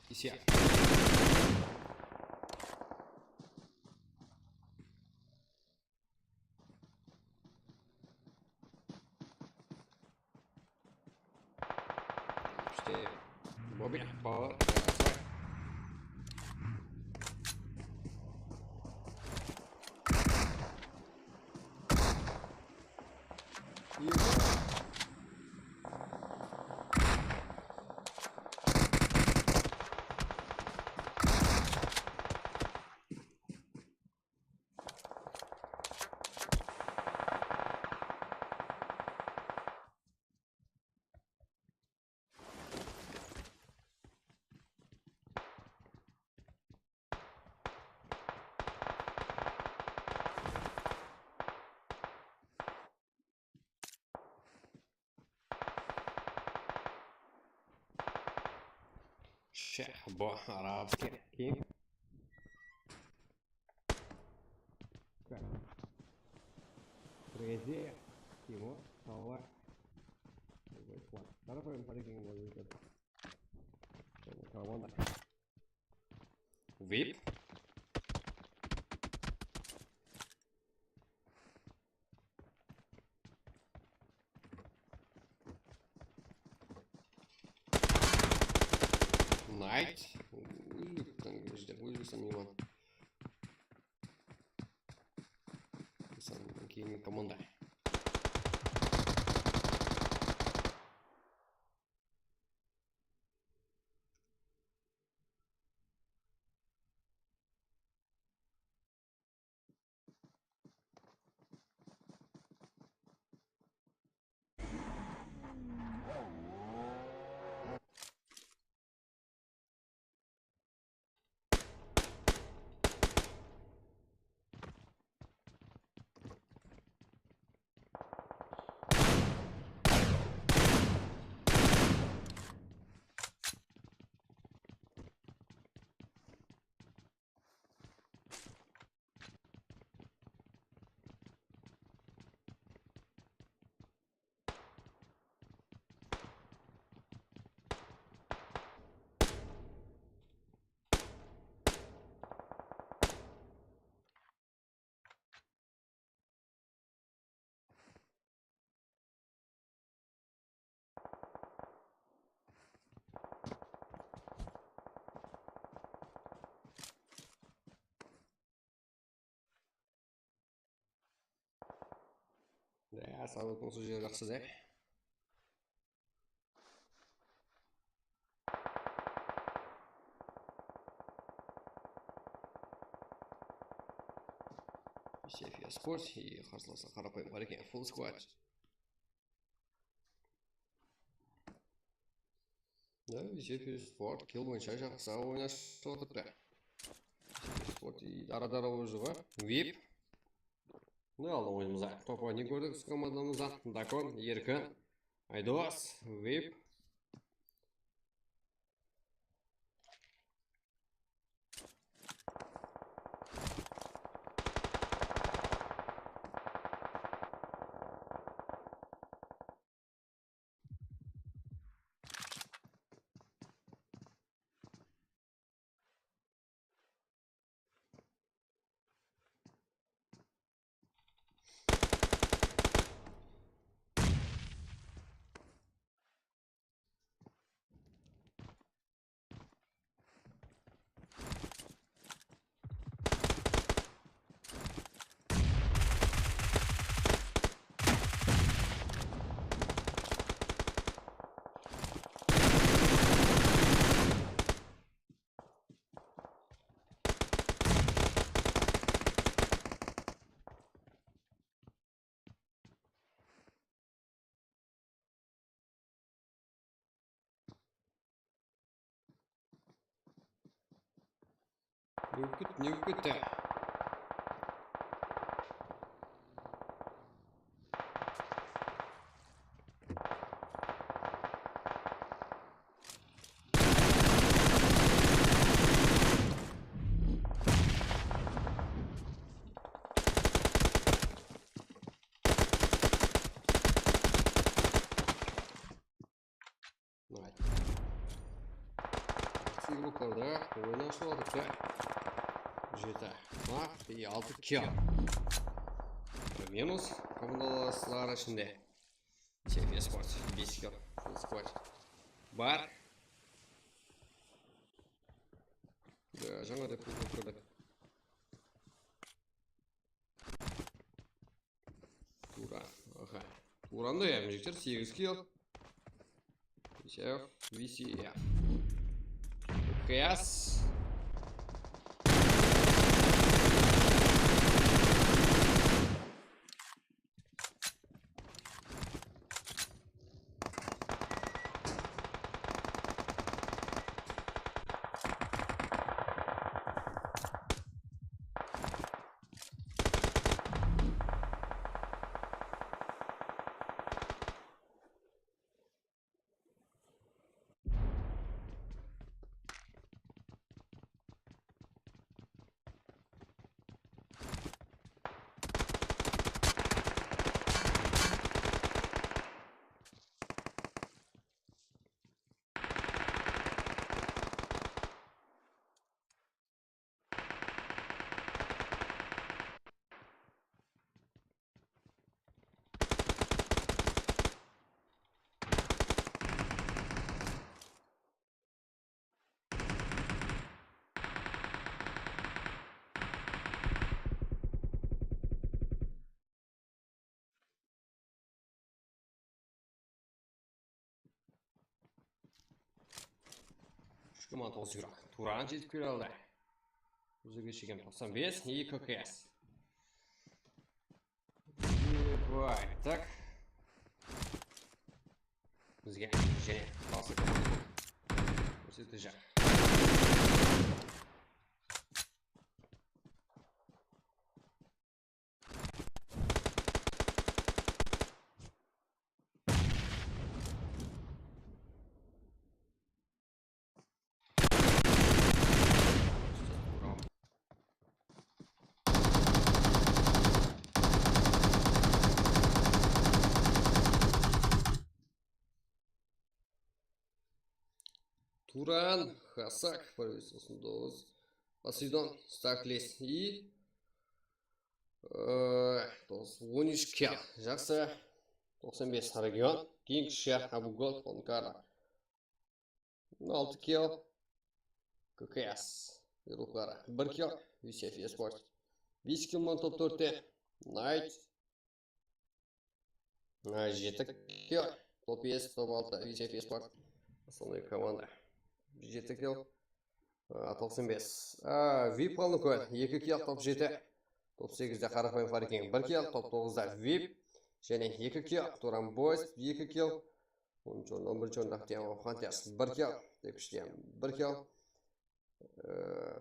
İşe. İşte Bobby Power. Bo arabski kiyim. Crazy Timo Tower. Cara paling paling mau itu. Kawan tak. VIP. Night. Uyuyorsan iman. Sen kimi komanda. Да, сабыт осы жер жақсы да. Сефия спорт и қарсыласы қарапайым бар екен, full squad. Да, Сефия спорт килл бойынша жақсы ойнашып отырды. Сефия спорт ара-дара ойжыға вип. Да, алды ойымызда. Топа не көрдік с командамызда. Дакон, Еркін, Айдос, вип. Не өкетті. Сигілуқларда ойнашы отырды. 7, 6 килл. Минус командаластылар ішінде. Сефия спорт 5 килл. Full squad. Бар. Да, жаңа деп көрдік. Туран. Аха. Туранды әмжектер 8 килл. VCF. КС. Команда 30 грак. Туран жетіп келе алды. Өзіге шеген 95 и ККС. Ебай, так. Бізге және қалсы команда көрсетті жақ. Туран, Хасак, провисосын 9, Посейдон, Стаклес и 13 килл. Жақсы 95 регион, Кингшер, Абугол, Фонкара. 6 килл. ККС. Ируқлары 1 килл. VCF спорт. 5 килл топ 4-те. Найт. 7 kill. Топ 5, топ 6, вице 5 бар. Основной команда. 7 kill. 95. VIP қалды көл. 2 kill, топ 7. Топ 8-де қарапайым Харикин 1 kill. Топ 9-да VIP. Және 2 kill. Туран Бойс 2 kill. 11 орында Тиамо Фантас 1 kill. Текіште 1 kill.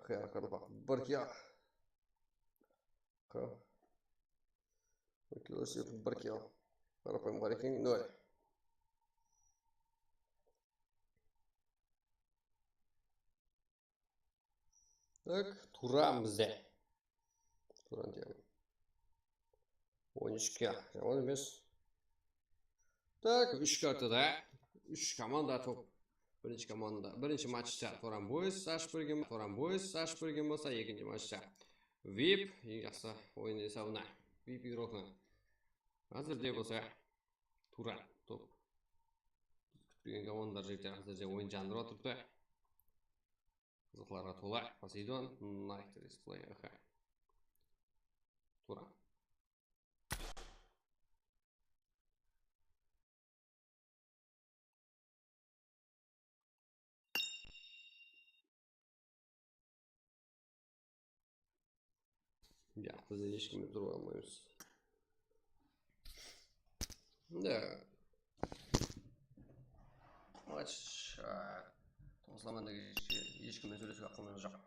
Қияр Қарлпақ 1 kill. Килосев 1 kill. Қарапайым Харикин 0. Так, Туран бізде. Туран диям. 13-ке. Жаман емес. Так, 3 картада 3 команда топ. Бірінші команда. Бірінші матчта Туран Бойс ашып берген болса, екінші матчта VIP ең жақсы ойын есабына. VIP игрокны. Әзірде болса Туран топ. Күтпеген командар жігіттер әзірде ойын жандырып отырыпты. Қызықларға тола. Посейдон, Night Display, Туран. Ja, бізде ешкіммен тұра алмаймыз. Да. Матч тоғызламанда ешкіммен сөйлесуге ақылымыз жоқ.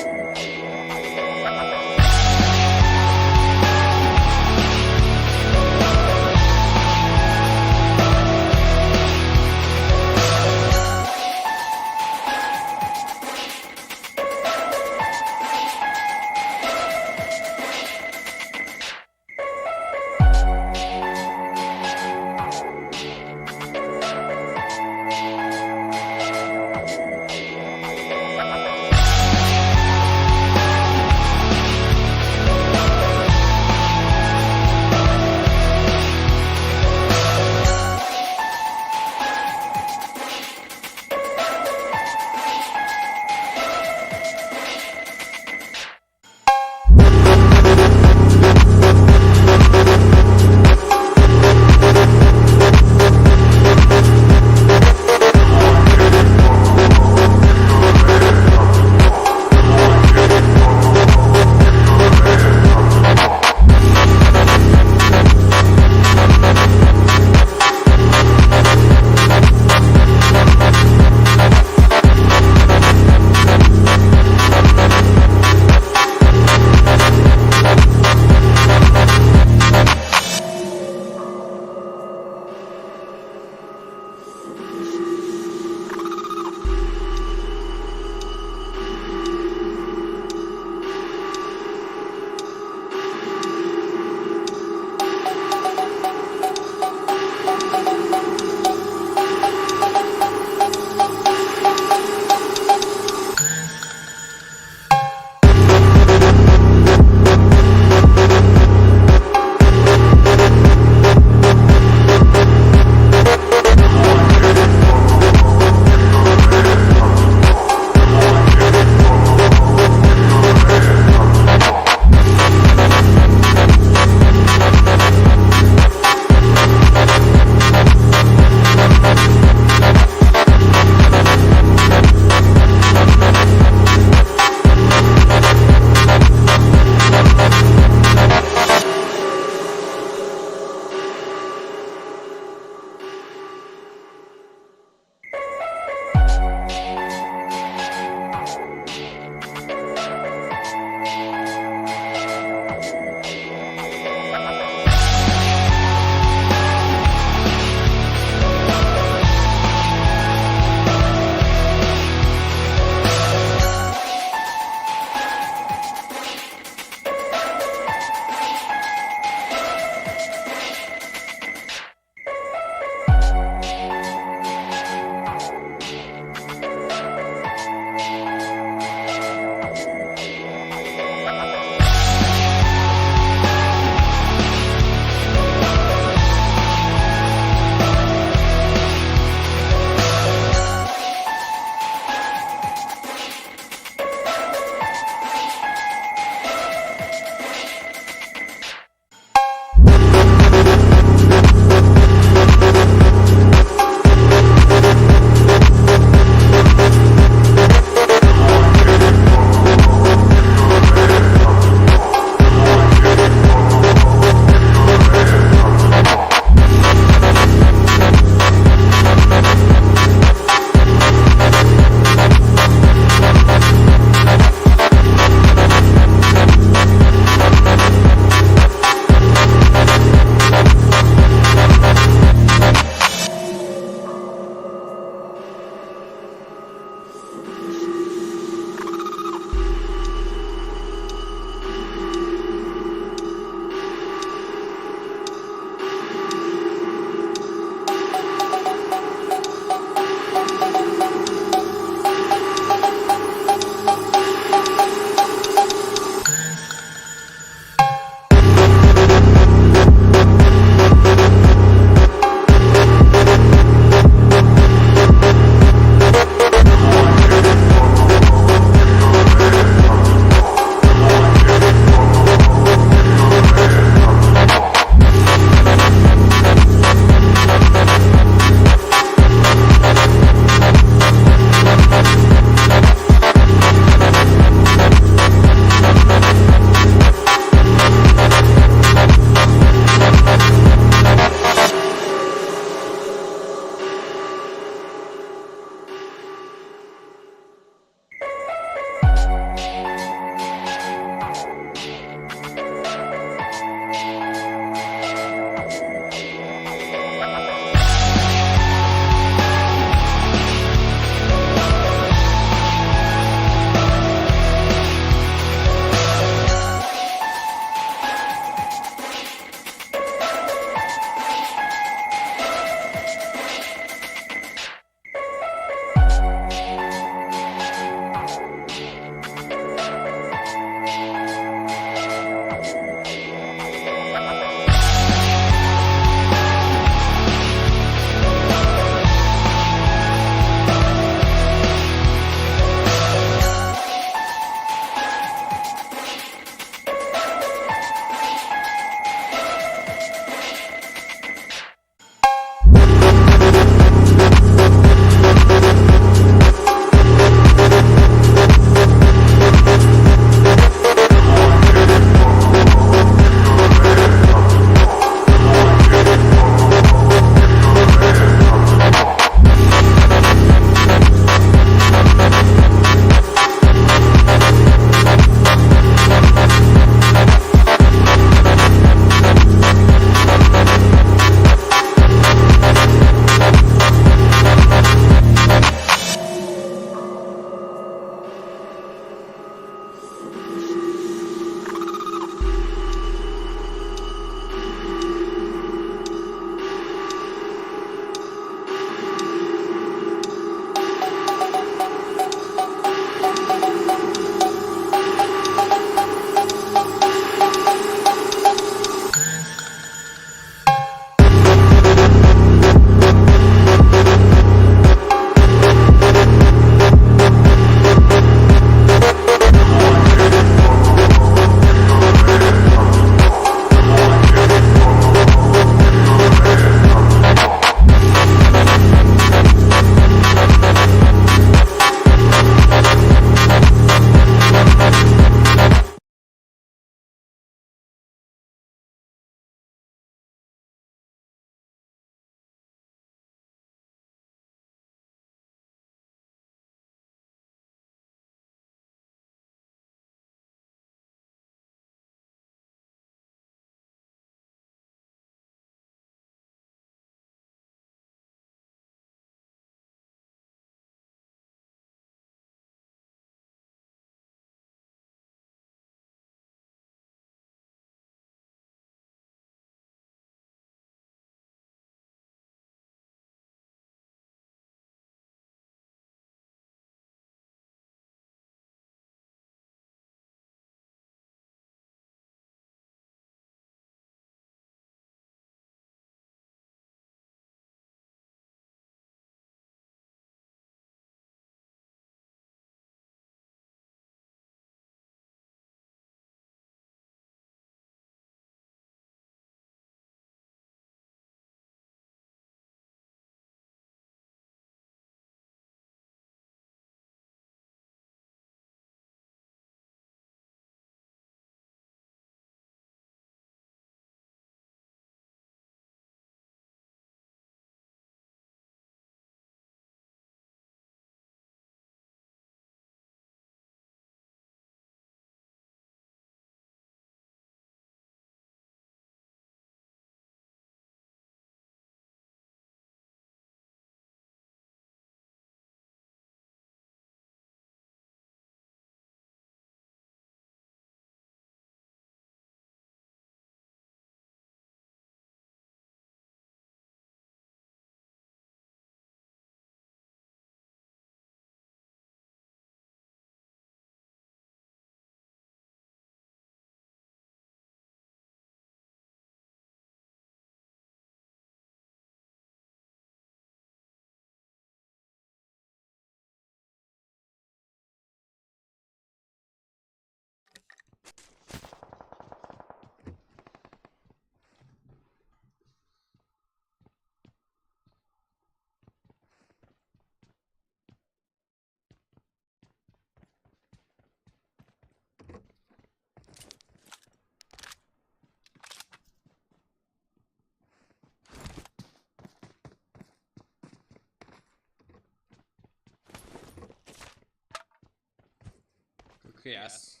FKS.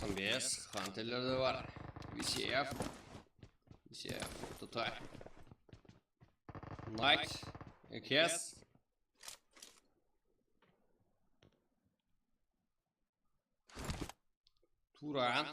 95. Hunter'lar da var. VCF. Tutay. Knight. EKS. Turan.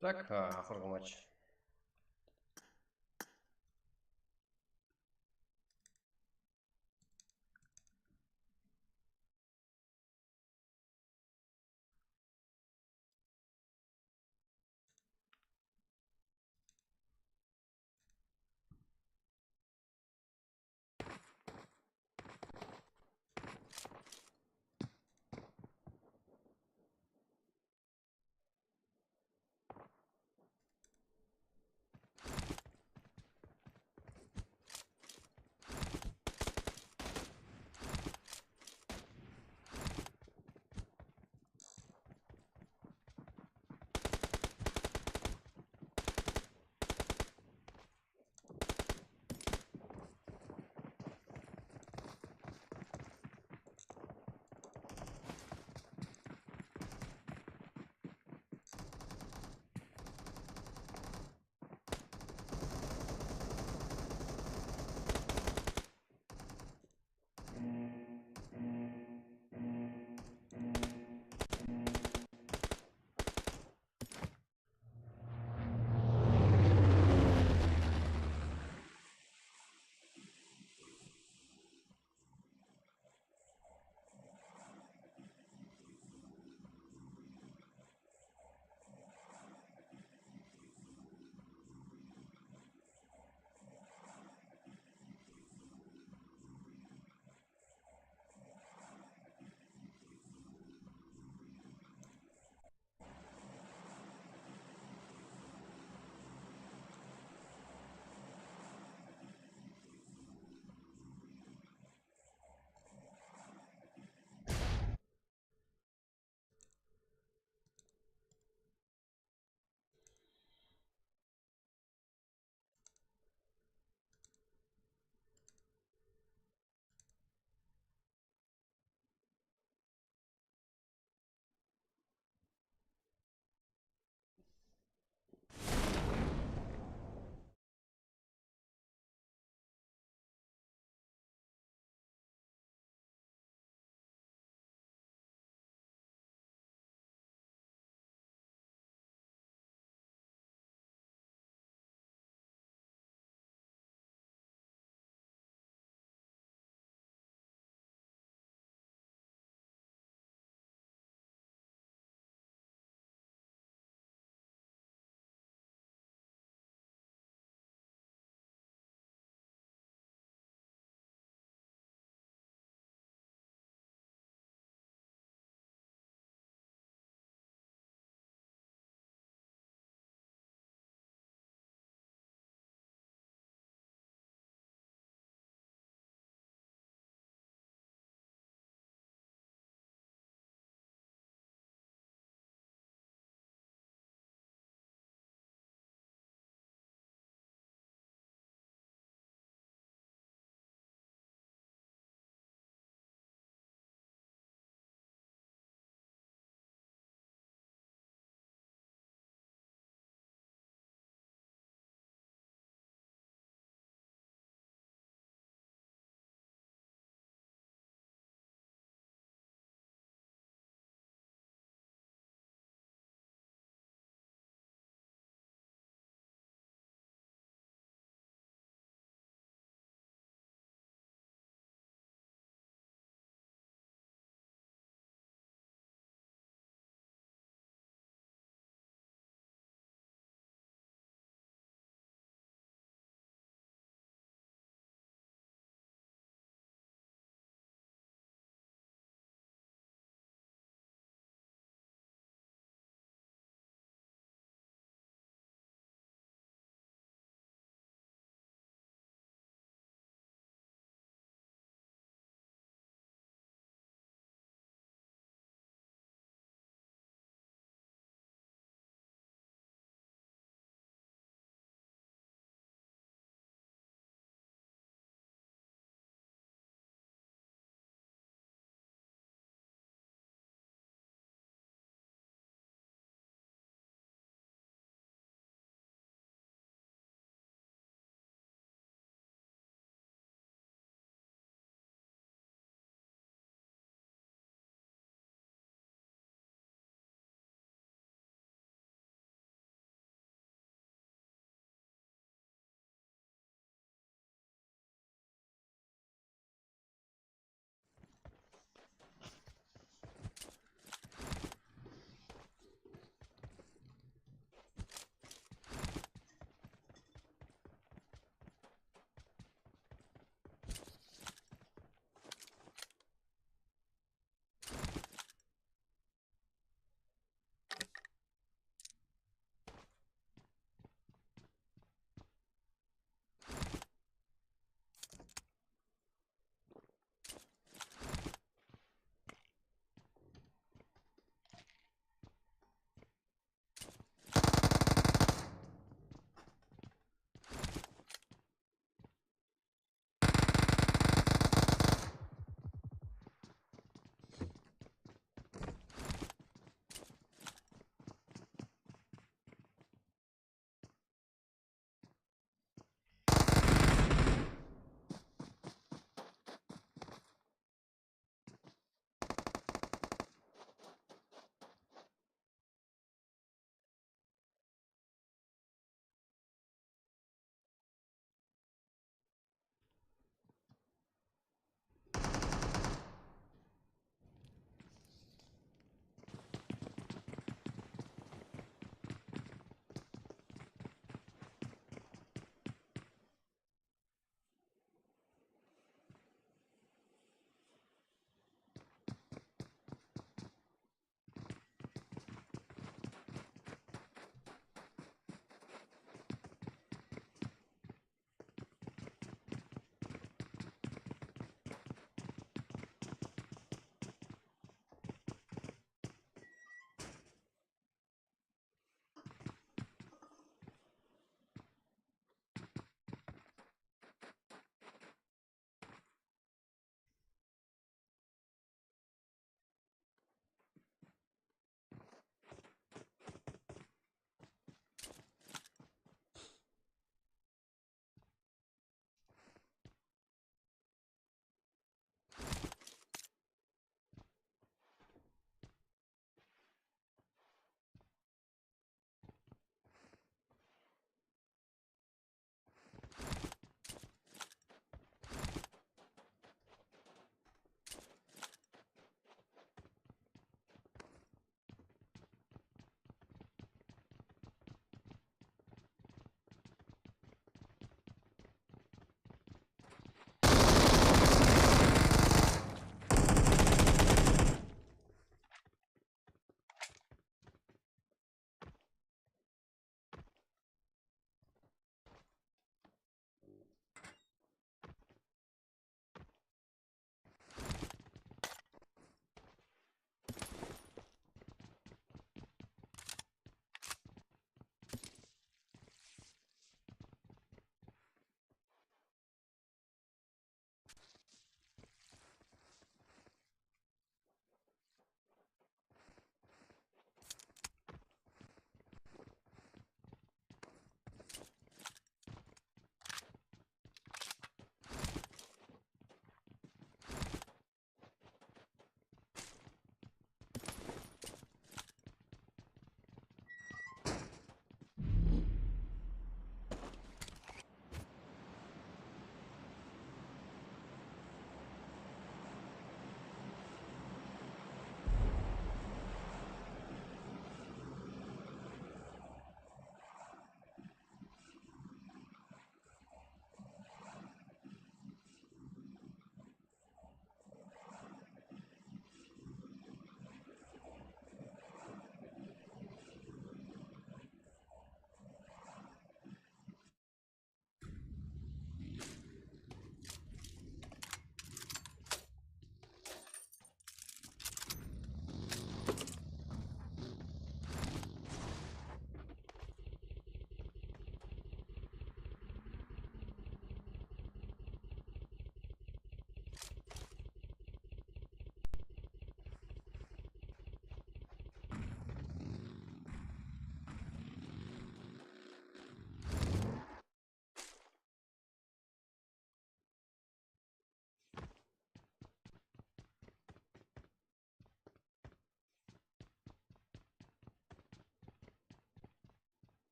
Так, ақырғы матч.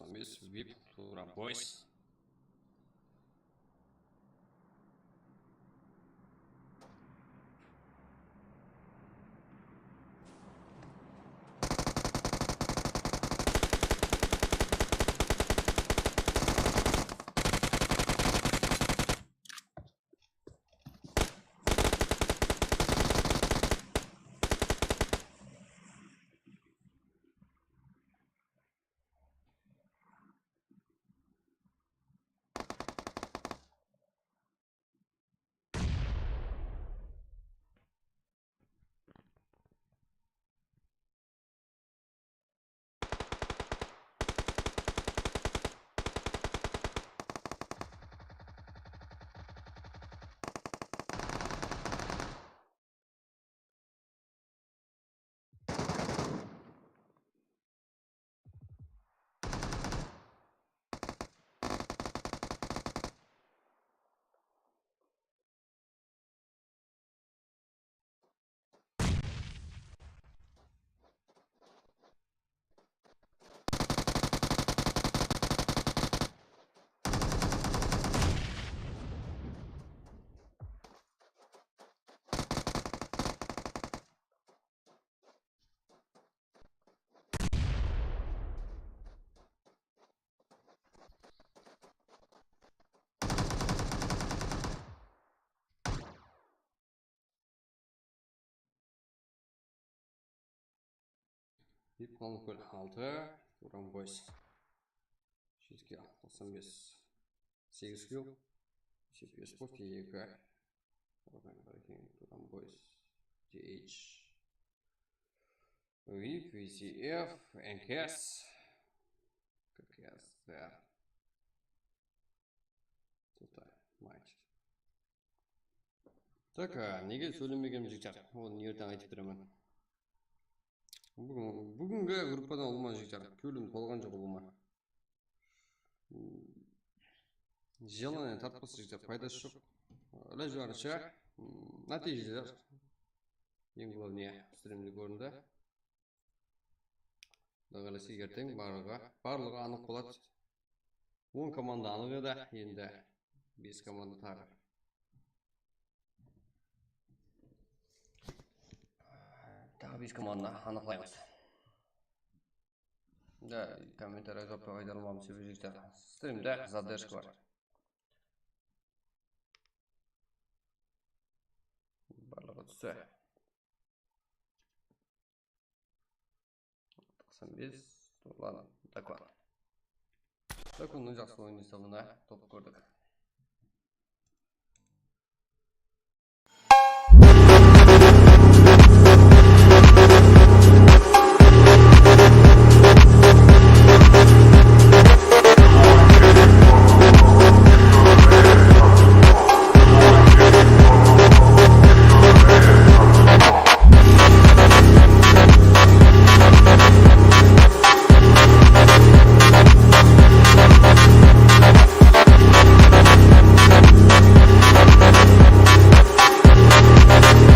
95 VIP Turan Boys. VIP Konukul 6 Turan Boys. Şizgi 95 8 kill. CPU Sport 2. Turan Boys. DH. VIP VCF NKS. KKS there. Матч. Так, неге сөйлемеген жігіттер? Оны ертең айтып беремін. Бүгінгі группадан olma жігіттер. Көлім толған жоқ olma. Желание тартпасы жігіттер, пайдасы жоқ. Ілі жарыша, нәтижелер. Ең главне стримде көрінді. Дағалысы ертең барлығы анық болады. 10 команда анық еді, енді 5 команда тағы. Тағы 5 команда анықлаймыз. Да, комментарий жаппай қайтарылмамыз жігіттер. Стримде задержка бар. Барлығы түсі. 95 Турлан Дакван. Дакванның жақсы ойын есабына топ көрдік.